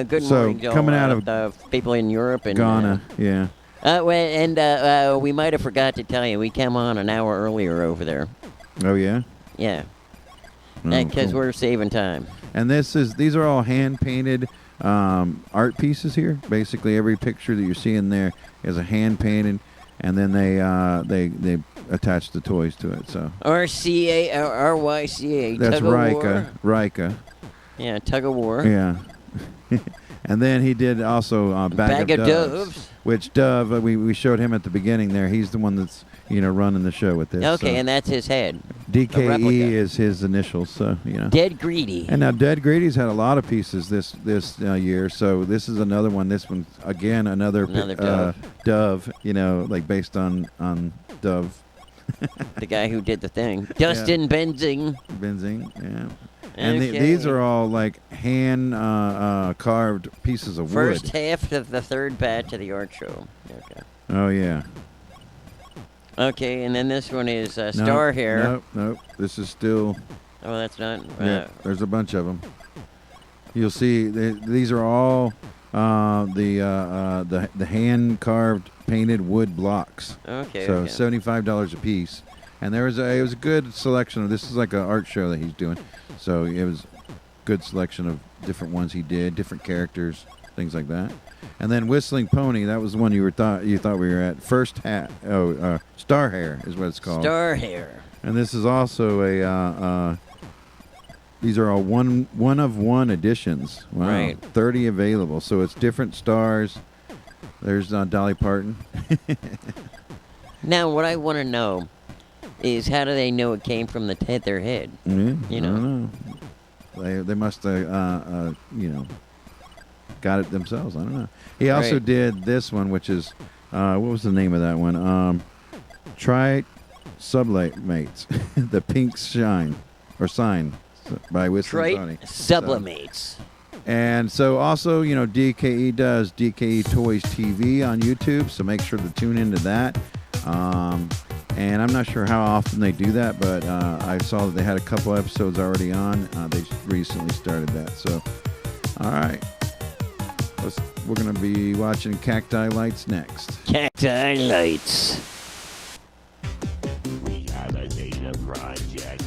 good morning to coming out of the people in Europe and Ghana. We might have forgot to tell you, we came on an hour earlier over there. Oh yeah. Yeah. Oh, Because cool. we're saving time. And these are all hand painted art pieces here. Basically, every picture that you're seeing there is a hand painted, and then they attach the toys to it. So RYCA. That's Tug-of-War. Rika. Yeah, Tug of War. Yeah. And then he did also Bag of Doves. Which Dove, we showed him at the beginning there. He's the one that's running the show with this. Okay, and that's his head. DKE is his initials, so Dead Greedy. And now Dead Greedy's had a lot of pieces this year, so this is another one. This one again, another Dove. Like based on Dove. The guy who did the thing, Dustin Benzing. Yeah. And these are all like hand carved pieces of wood. First half of the third batch of the art show. Okay. Oh yeah. Okay, and then this one is Star Hair. Nope. This is still. Oh, that's not. Yeah, there's a bunch of them. You'll see these are all the hand carved painted wood blocks. Okay. So $75 a piece, and it was a good selection of. This is like an art show that he's doing, so it was a good selection of different ones he did, different characters, things like that. And then Whistling Pony, that was the one you thought we were at. First Hat. Star Hair is what it's called. Star Hair. And this is also a. These are all one of one editions. Wow. Right. 30 available. So it's different stars. There's Dolly Parton. Now, what I want to know is how do they know it came from their head? I don't know. They must have got it themselves. I don't know. He also did this one, which is what was the name of that one? Try Sublimates, the Pink Shine or Sign by Whistling Pony. Sublimates. And so also, DKE does DKE Toys TV on YouTube, so make sure to tune into that. And I'm not sure how often they do that, but I saw that they had a couple episodes already on. They recently started that. So, all right. We're going to be watching Cacti Lights next. Cacti Lights. We have a data project.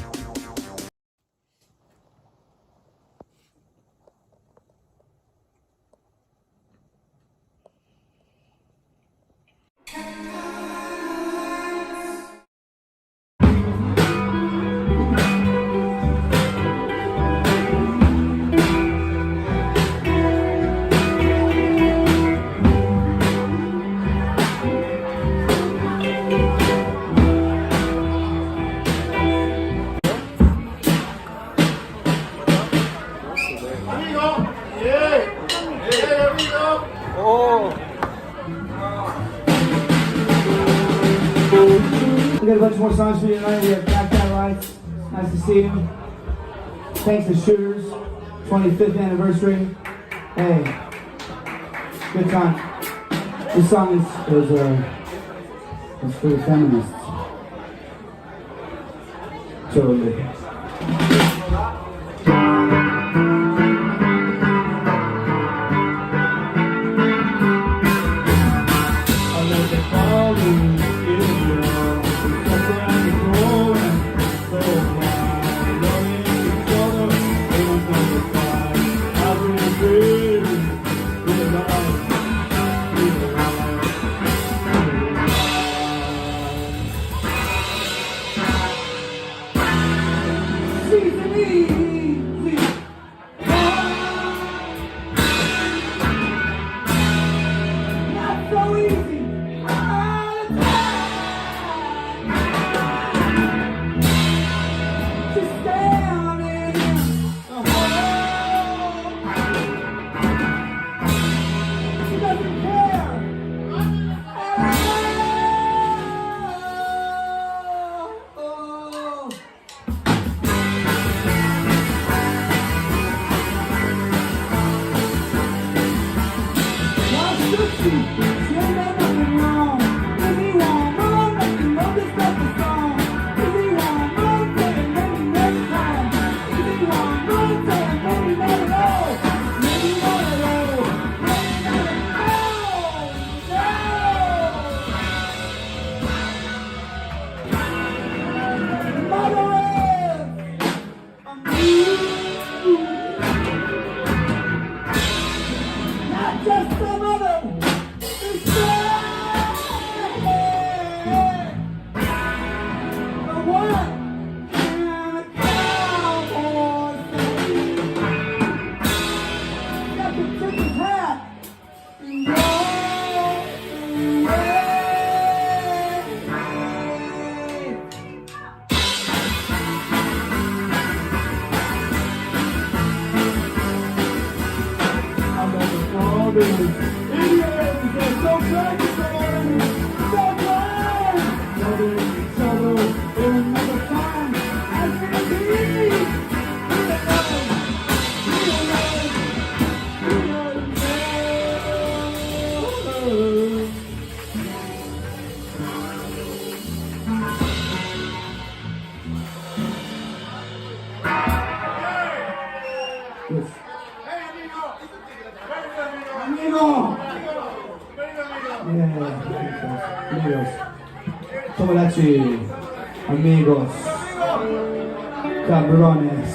We got a bunch more songs for you tonight. We have Cacti Lights. Nice to see you. Thanks to Shooters. 25th anniversary. Hey, good time. This song is for the feminists. Totally. Amigos, cabrones.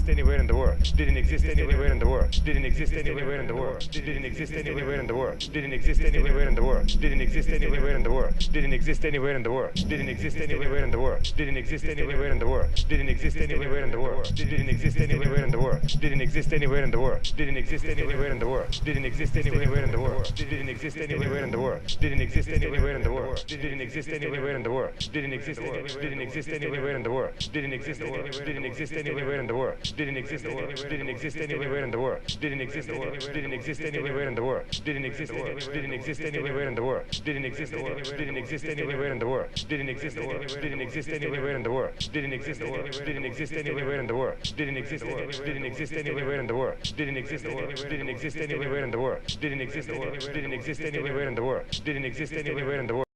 exist anywhere in the world. Didn't exist anywhere in the world. Didn't exist anywhere in the world. Didn't exist anywhere in the world. Didn't exist anywhere in the world. Didn't exist anywhere in the world. Didn't exist anywhere in the world. Didn't exist anywhere in the world. Didn't exist anywhere in the world. Didn't exist anywhere in the world. Didn't exist anywhere in the world. Didn't exist anywhere in the world. Didn't exist anywhere in the world. Didn't exist anywhere in the world. Didn't exist anywhere in the world. Didn't exist anywhere in the world. Didn't exist anywhere in the world. Didn't exist didn't exist anywhere in the world. Didn't exist didn't exist anywhere in the world. Didn't exist didn't exist anywhere in the world. Didn't exist didn't exist anywhere in the world. Didn't exist didn't exist anywhere in the world. Didn't exist didn't exist anywhere in the world. Didn't exist didn't exist anywhere in the world. Didn't exist didn't exist anywhere in the world. Didn't exist didn't exist anywhere in the world. Didn't exist didn't exist anywhere in the world. Didn't exist didn't exist anywhere in the world. Didn't exist anywhere in the world.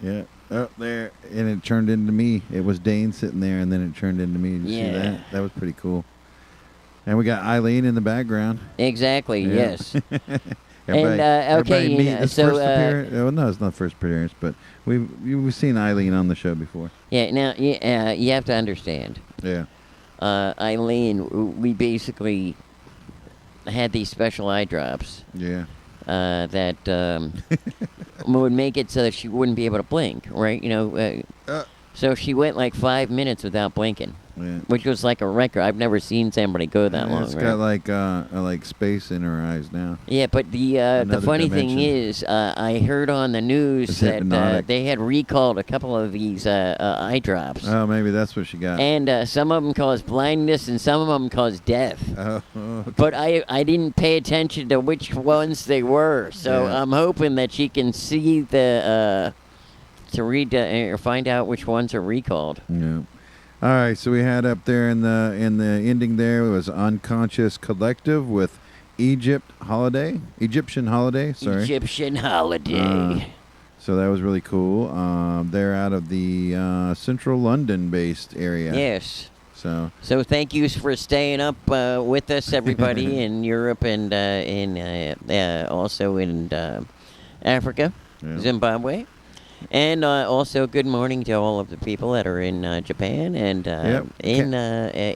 Yeah. Oh, there. And it turned into me. It was Dain sitting there, and then it turned into me. Did you see that? That was pretty cool. And we got Iylene in the background. Exactly, yes. Everybody, okay, meet so first appearance. Oh, no, it's not first appearance, but we've seen Iylene on the show before. Yeah. Now, you have to understand. Yeah. Iylene, we basically had these special eye drops. Yeah. That would make it so that she wouldn't be able to blink, right? You know. So she went like 5 minutes without blinking. Yeah. Which was like a record. I've never seen somebody go that long. It's got like space in her eyes now. Yeah, but the funny thing is, I heard on the news that they had recalled a couple of these eye drops. Oh, maybe that's what she got. And some of them cause blindness, and some of them cause death. Oh. But I didn't pay attention to which ones they were, so I'm hoping that she can see the to read or find out which ones are recalled. Yeah. All right, so we had up there in the ending there was Unconscious Collective with Egyptian Holiday. Egyptian Holiday. So that was really cool. They're out of the central London-based area. Yes. So thank you for staying up with us, everybody in Europe and also in Africa, Zimbabwe. And also, good morning to all of the people that are in Japan and in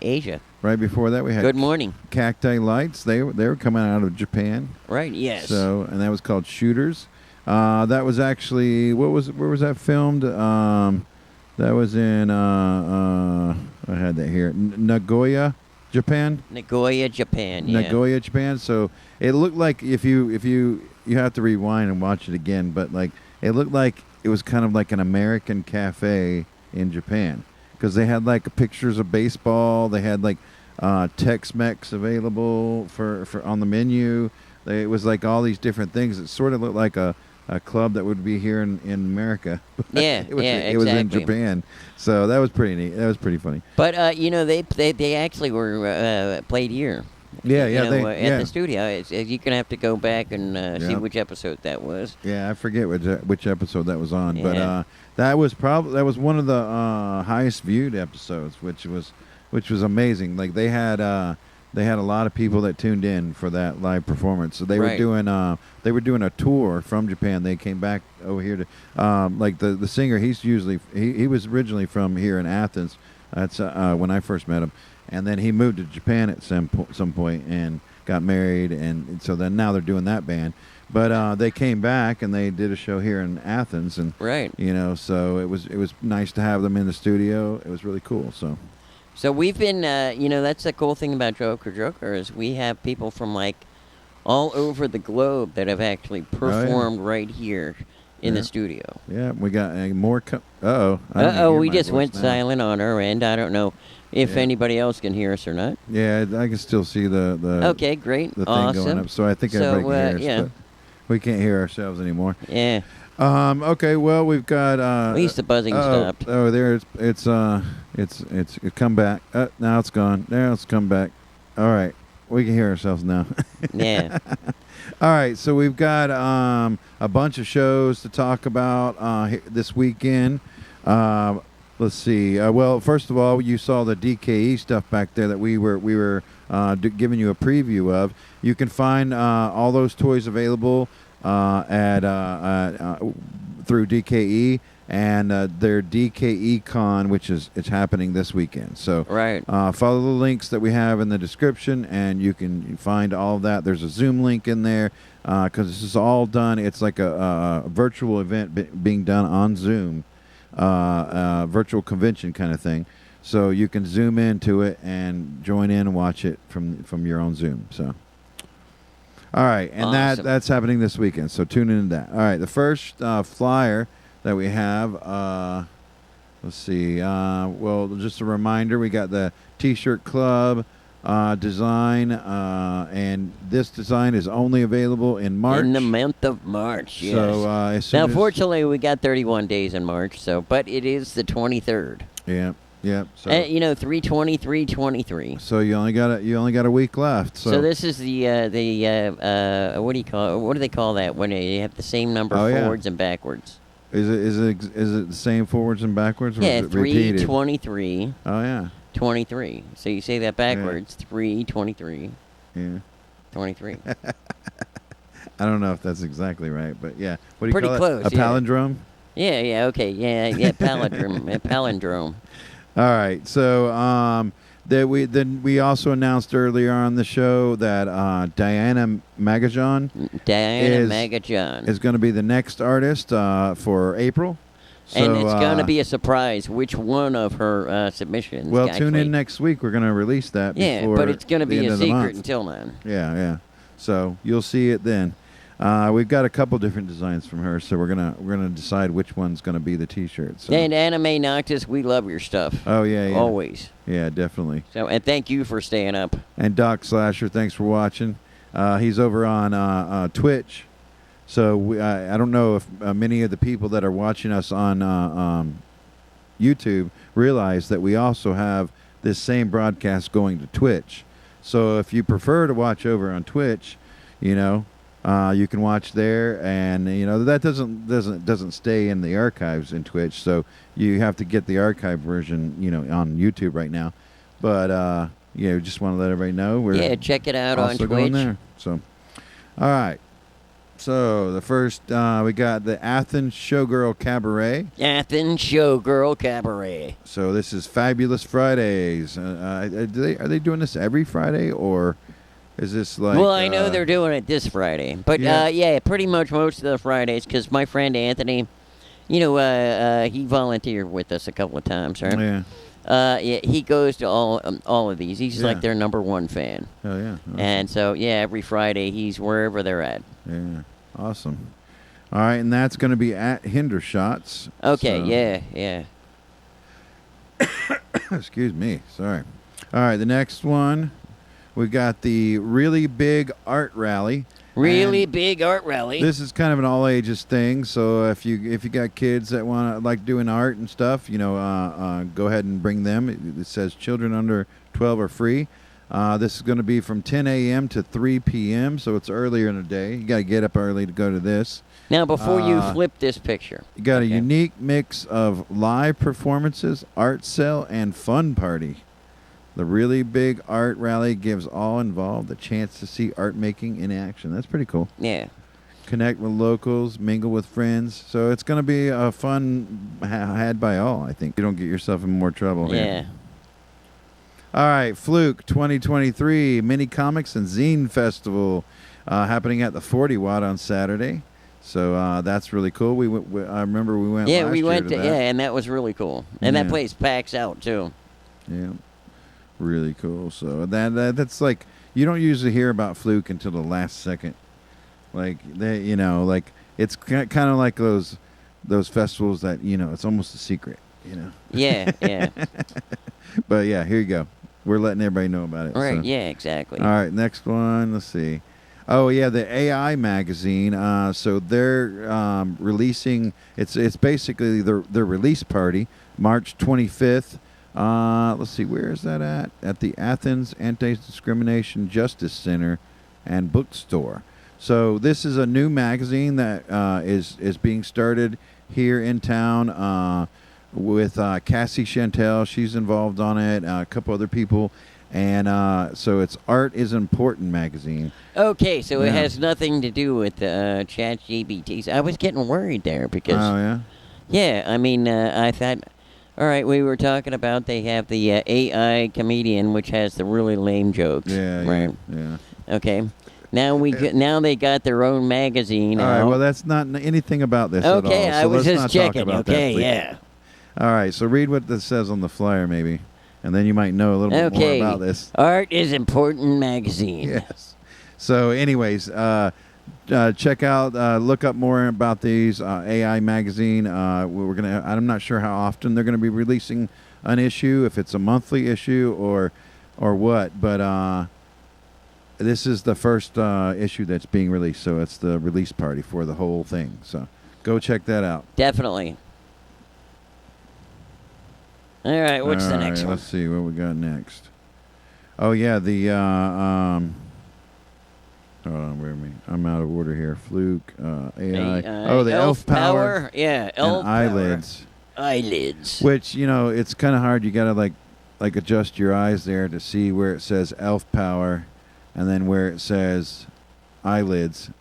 Asia. Right before that, we had good morning Cacti Lights. They were coming out of Japan. Right. Yes. So and that was called Shooters. That was actually where was that filmed? That was in I had that here, Nagoya, Japan. Nagoya, Japan. Yeah. Nagoya, Japan. So it looked like if you have to rewind and watch it again, but like it looked like it was kind of like an American cafe in Japan because they had like pictures of baseball. They had like Tex-Mex available for on the menu. It was like all these different things. It sort of looked like a club that would be here in America. Yeah, it was, exactly. It was in Japan, so that was pretty neat. That was pretty funny. But they actually were played here. Yeah, at the studio. You're gonna have to go back and see which episode that was. Yeah, I forget which episode that was on, but that was one of the highest viewed episodes, which was amazing. Like they had a lot of people that tuned in for that live performance. So they were doing a tour from Japan. They came back over here to like the singer. He was originally from here in Athens. That's when I first met him. And then he moved to Japan at some point and got married, and so then now they're doing that band. But they came back and they did a show here in Athens, and so it was nice to have them in the studio. It was really cool. So we've been, that's the cool thing about Joker Joker is we have people from like all over the globe that have actually performed right here in the studio. Yeah, we got more. Uh-oh. We just went silent on our end. I don't know if anybody else can hear us or not. Yeah, I can still see the okay, great. The thing going up. So I think everybody can hear us. But we can't hear ourselves anymore. Yeah. Okay, well, we've got... at least the buzzing stopped. Oh, there it's come back. Now it's gone. Now it's come back. All right. We can hear ourselves now. Yeah. All right, so we've got a bunch of shows to talk about this weekend. Let's see. Well, first of all, you saw the DKE stuff back there that we were giving you a preview of. You can find all those toys available through DKE and their DKECON, which it's happening this weekend. So follow the links that we have in the description, and you can find all of that. There's a Zoom link in there because this is all done. It's like a virtual event being done on Zoom, virtual convention kind of thing. So you can zoom into it and join in and watch it from your own Zoom. So. All right, and awesome. that's happening this weekend, so tune into that. All right, the first flyer that we have, let's see, well, just a reminder, we got the T-shirt club design, and this design is only available in March. In the month of March, yes. So, now, fortunately, we got 31 days in March, but it is the 23rd. Yeah. Yeah, so 3/23/23. So you only got a week left. So this is the what do you call it? What do they call that when you have the same number forwards and backwards? Is it the same forwards and backwards? Or Yeah, is it repeated? 3/23. Oh yeah. 23. So you say that backwards. 3/23. Yeah. 23. I don't know if that's exactly right, but yeah. What do you Pretty call close. it? A palindrome? Yeah. Okay. Yeah. Palindrome. A palindrome. All right, so we also announced earlier on the show that Magallon is going to be the next artist for April. So, and it's going to be a surprise which one of her submissions. Well, tune in next week. We're going to release that. Yeah, before but it's going to be a secret month. until then. Yeah. So you'll see it then. We've got a couple different designs from her, so we're gonna decide which one's gonna be the T-shirt. So. And AnimaeNoctis, we love your stuff. Oh yeah. Always. Yeah, definitely. So and thank you for staying up. And Doc Slasher, thanks for watching. He's over on Twitch. So I don't know if many of the people that are watching us on YouTube realize that we also have this same broadcast going to Twitch. So if you prefer to watch over on Twitch, you can watch there, and that doesn't stay in the archives in Twitch, so you have to get the archive version, on YouTube right now. But just want to let everybody know check it out on Twitch. Going there. So, all right. So the first we got the Athens Showgirl Cabaret. Athens Showgirl Cabaret. So this is Fabulous Fridays. Are they doing this every Friday, or? Is this like... Well, I know they're doing it this Friday. But, pretty much most of the Fridays, because my friend Anthony, he volunteered with us a couple of times, right? Yeah. He goes to all of these. He's like their number one fan. Oh, yeah. Awesome. And so, every Friday he's wherever they're at. Yeah. Awesome. All right, and that's going to be at Hindershots. Okay, yeah. Excuse me. Sorry. All right, the next one... We got the Really Big Art Rally. Really Big Art Rally. This is kind of an all ages thing. So if you got kids that like doing art and stuff, go ahead and bring them. It says children under 12 are free. This is going to be from 10 a.m. to 3 p.m. So it's earlier in the day. You got to get up early to go to this. Now, before you flip this picture, you got a unique mix of live performances, art sale, and fun party. The Really Big Art Rally gives all involved a chance to see art making in action. That's pretty cool. Yeah. Connect with locals, mingle with friends. So it's going to be a fun had by all, I think. You don't get yourself in more trouble here. Yeah. All right, Fluke 2023 Mini Comics and Zine Festival happening at the 40 Watt on Saturday. So that's really cool. I remember we went last year to that. and that was really cool. And that place packs out, too. Yeah. Really cool. So that's like, you don't usually hear about Fluke until the last second. Like it's kind of like those festivals that it's almost a secret. Yeah, yeah. But yeah, here you go. We're letting everybody know about it. Right. So. Yeah. Exactly. All right. Next one. Let's see. Oh yeah, the AI magazine. So they're releasing. It's basically their release party, March 25th. Let's see, where is that at? At the Athens Anti-Discrimination Justice Center and Bookstore. So this is a new magazine that is being started here in town with Cassie Chantel. She's involved on it. A couple other people. And so it's Art is Important magazine. Okay, so it has nothing to do with chat GBTs. I was getting worried there because... Oh, yeah? Yeah, I mean, I thought... All right, we were talking about they have the AI comedian, which has the really lame jokes. Yeah, right. Yeah. Okay. Now they got their own magazine. All right, well, that's not anything about this at all. Okay, I was just checking. Okay, yeah. All right, so read what this says on the flyer, maybe. And then you might know a little bit more about this. Art is Important magazine. Yes. So, anyways, check out, look up more about these AI magazine. I'm not sure how often they're gonna be releasing an issue, if it's a monthly issue or what. But this is the first issue that's being released, so it's the release party for the whole thing. So, go check that out. Definitely. All right, what's the next one? Let's see what we got next. Oh yeah, the hold on, wait a minute. I'm out of order here. Fluke, AI. Oh, the elf power. Yeah, elf and eyelids. Eyelids. Which it's kind of hard. You gotta like adjust your eyes there to see where it says elf power, and then where it says eyelids.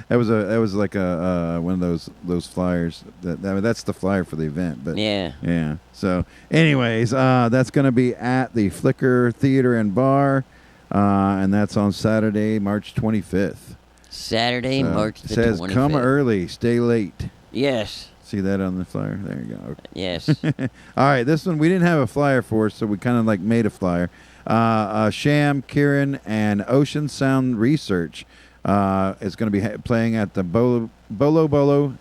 that was like a one of those flyers. That's the flyer for the event. But yeah. So, anyways, that's gonna be at the Flicker Theater and Bar, and that's on Saturday, March 25th. Saturday, March the 25th. It says come early, stay late. Yes. See that on the flyer? There you go. Okay. Yes. All right, this one we didn't have a flyer for, so we kind of like made a flyer. Sham, Kieran, and Ocean Sound Research. Is going to be playing at the Bolo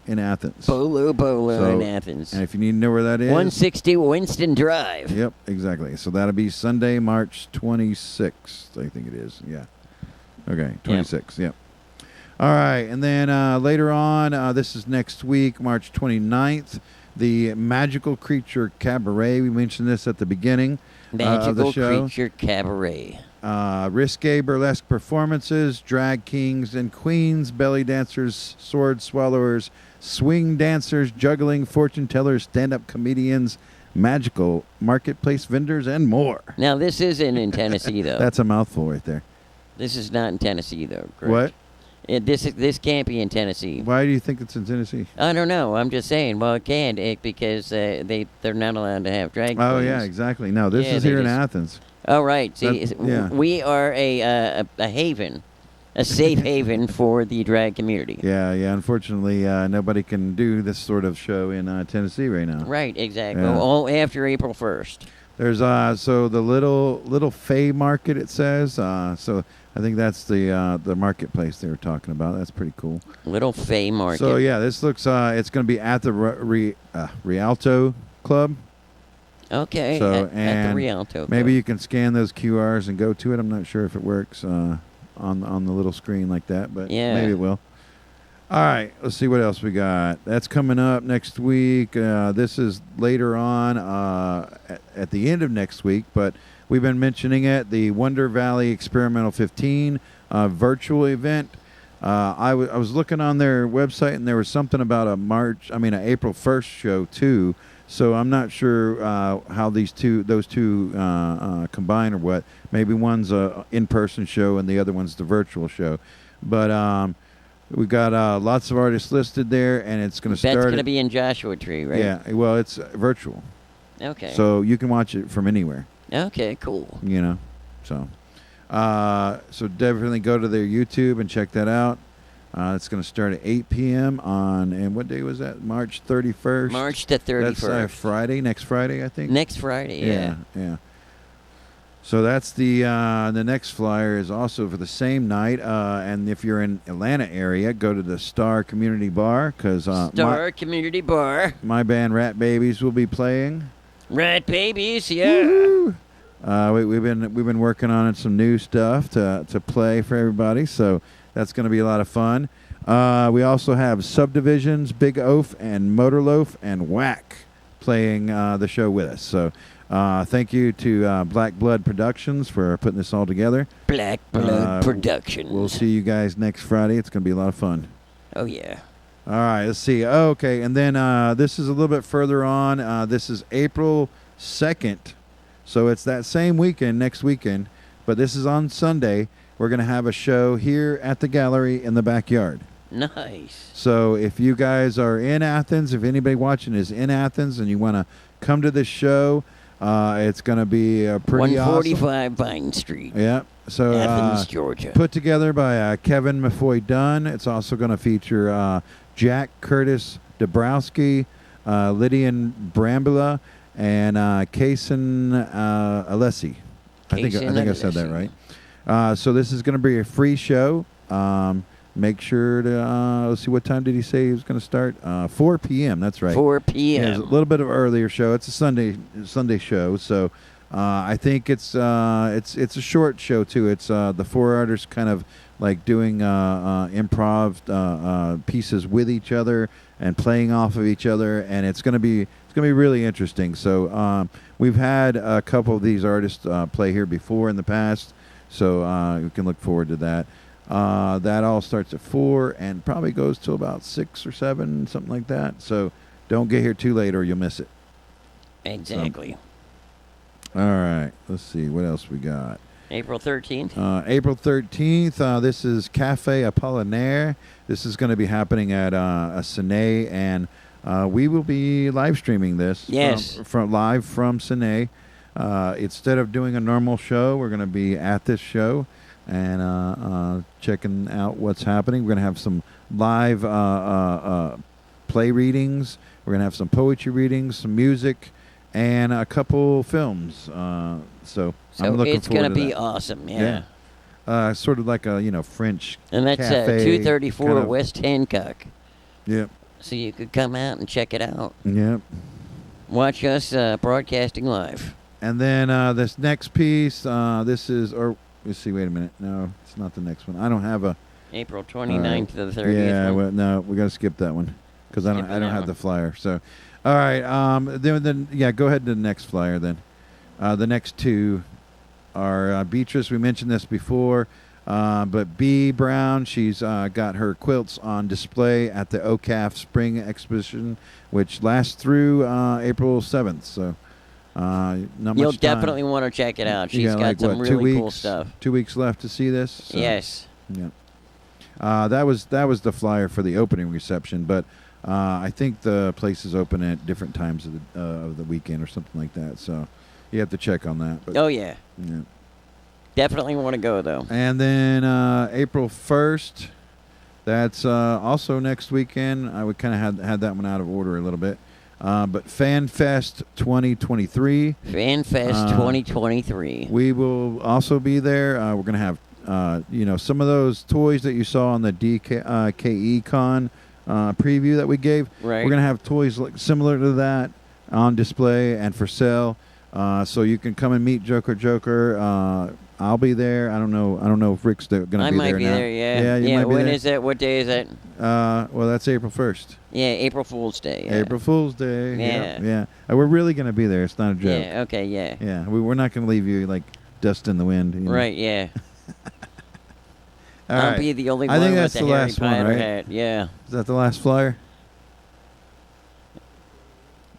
in Athens. Bolo in Athens. And if you need to know where that is, 160 Winston Drive. Yep, exactly. So that'll be Sunday, March 26th. I think it is. Yeah. Okay, 26th. Yep. All right, and then later on, this is next week, March 29th, the Magical Creature Cabaret. We mentioned this at the beginning of the show. Magical Creature Cabaret. Risque burlesque performances, drag kings and queens, belly dancers, sword swallowers, swing dancers, juggling, fortune tellers, stand-up comedians, magical marketplace vendors, and more. Now, this isn't in Tennessee, though. That's a mouthful right there. This is not in Tennessee, though, correct? What? This can't be in Tennessee. Why do you think it's in Tennessee? I don't know. I'm just saying. Well, it can't because they're not allowed to have drag Oh, queens. yeah, exactly. No, this is here in Athens. Oh, right. See, yeah. We are a haven, a safe haven for the drag community. Yeah. Unfortunately, nobody can do this sort of show in Tennessee right now. Right, exactly. Yeah. All after April 1st. There's so the little Fay Market, it says. So I think that's the marketplace they were talking about. That's pretty cool. Little Fay Market. So yeah, this looks it's going to be at the Rialto Club. Okay, so, at the Rialto. Maybe you can scan those QRs and go to it. I'm not sure if it works on the little screen like that, but maybe it will. All right, let's see what else we got. That's coming up next week. This is later on at the end of next week, but we've been mentioning it. The Wonder Valley Experimental 15 virtual event. I was looking on their website, and there was something about an April 1st show too. So I'm not sure how those two combine or what. Maybe one's a in-person show and the other one's the virtual show. But we've got lots of artists listed there, and it's going to start. That's going to be in Joshua Tree, right? Yeah. Well, it's virtual. Okay. So you can watch it from anywhere. Okay. Cool. So definitely go to their YouTube and check that out. It's going to start at 8 p.m. and what day was that? March 31st? March the 31st. That's next Friday, I think. Next Friday, yeah. Yeah. So that's the next flyer is also for the same night. And if you're in Atlanta area, go to the Star Community Bar because Community Bar. My band Rat Babies will be playing. Rat Babies, yeah. Woo-hoo. We've been working on some new stuff to play for everybody, so that's going to be a lot of fun. We also have Subdivisions, Big Oaf, and Motorloaf, and Whack playing the show with us. So thank you to Black Blood Productions for putting this all together. Black Blood Productions. We'll see you guys next Friday. It's going to be a lot of fun. Oh, yeah. All right, let's see. Okay, and then this is a little bit further on. This is April 2nd. So it's that same weekend, next weekend, but this is on Sunday. We're going to have a show here at the gallery in the backyard. Nice. So if you guys are in Athens, if anybody watching is in Athens and you want to come to this show, it's going to be pretty 145 awesome. Vine Street. Yeah. So Athens, Georgia. Put together by Kevin Mafoy Dunn. It's also going to feature Jack Curtis Dabrowski, Lydian Brambilla, and Kaysen Alessi. I think I said that right. So this is going to be a free show. Make sure to let's see, what time did he say he was going to start? 4 p.m. That's right. 4 p.m. Yeah, it's a little bit of an earlier show. It's a Sunday show. So I think it's a short show too. It's the four artists kind of like doing improv pieces with each other and playing off of each other, and it's going to be really interesting. So we've had a couple of these artists play here before in the past, so you can look forward to that. That all starts at 4 and probably goes till about 6 or 7, something like that. So don't get here too late or you'll miss it. Exactly. So, all right, let's see what else we got. April 13th. April 13th. This is Cafe Apollinaire. This is going to be happening at a Cine, and we will be live streaming this. Yes. From live from Cine. Instead of doing a normal show, we're going to be at this show and checking out what's happening. We're going to have some live play readings. We're going to have some poetry readings, some music, and a couple films. So I'm looking it's forward going to be that. awesome, yeah. Sort of like a French and that's cafe 234 kind of, West Hancock. Yep. So you could come out and check it out. Yep. Watch us broadcasting live. And then this next piece, this is, or let's see, wait a minute. No, it's not the next one. I don't have a April 29th to the 30th. Yeah, one. well, no, we got to skip that one because I don't have the flyer. So, all right. Then go ahead to the next flyer. Then, the next two are Beatrice. We mentioned this before, but B Brown. She's got her quilts on display at the OCAF Spring Exposition, which lasts through April 7th. So, not much You'll time. definitely want to check it out. She's got some really cool stuff. 2 weeks left to see this. So, yes. Yeah. That was the flyer for the opening reception, but I think the place is open at different times of the weekend or something like that. So you have to check on that. But, oh yeah. Yeah. Definitely want to go though. And then April 1st, that's also next weekend. I would kind of had that one out of order a little bit. But FanFest 2023. FanFest 2023. We will also be there. We're going to have some of those toys that you saw on the DKECON preview that we gave. Right. We're going to have toys similar to that on display and for sale. So you can come and meet Joker Joker. I'll be there. I don't know if Rick's going to be there. I might be now. there. Yeah. Yeah. You might be when there. is that? What day is that? Well, that's April 1st. Yeah, April Fool's Day. Yeah. April Fool's Day. Yeah. Yeah. We're really going to be there. It's not a joke. Yeah. Okay. Yeah. Yeah. We're not going to leave you like dust in the wind. You know? Right. Yeah. All I'll right. be the only I one think with that's the the Harry last one, Potter right? hat. Yeah. Is that the last flyer?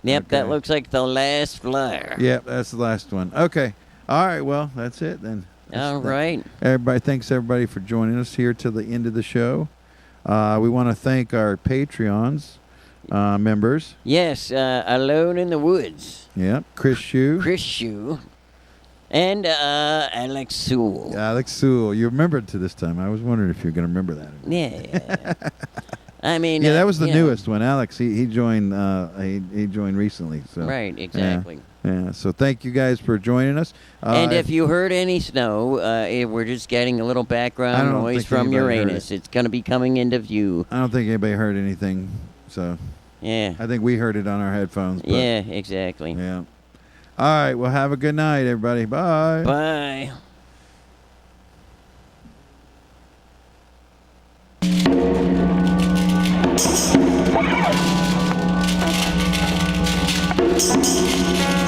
Yep, Okay. that looks like the last flyer. Yep, that's the last one. Okay. All right, well, that's it then. All right. Thanks everybody for joining us here to the end of the show. We want to thank our Patreons members. Yes, Alone in the Woods. Yep, Chris Shue. And Alex Sewell. Alex Sewell. You remembered to this time. I was wondering if you were going to remember that. Yeah. I mean, Yeah, that was the you know. newest one. Alex, he joined. He joined recently. So Right, exactly. Yeah. So thank you guys for joining us. And if you heard any snow, we're just getting a little I background don't noise think from anybody heard Uranus. It's going to be coming into view. I don't think anybody heard anything. So Yeah. I think we heard it on our headphones. But, Yeah, exactly. Yeah. All right. Well, have a good night, everybody. Bye. Bye. Thank you.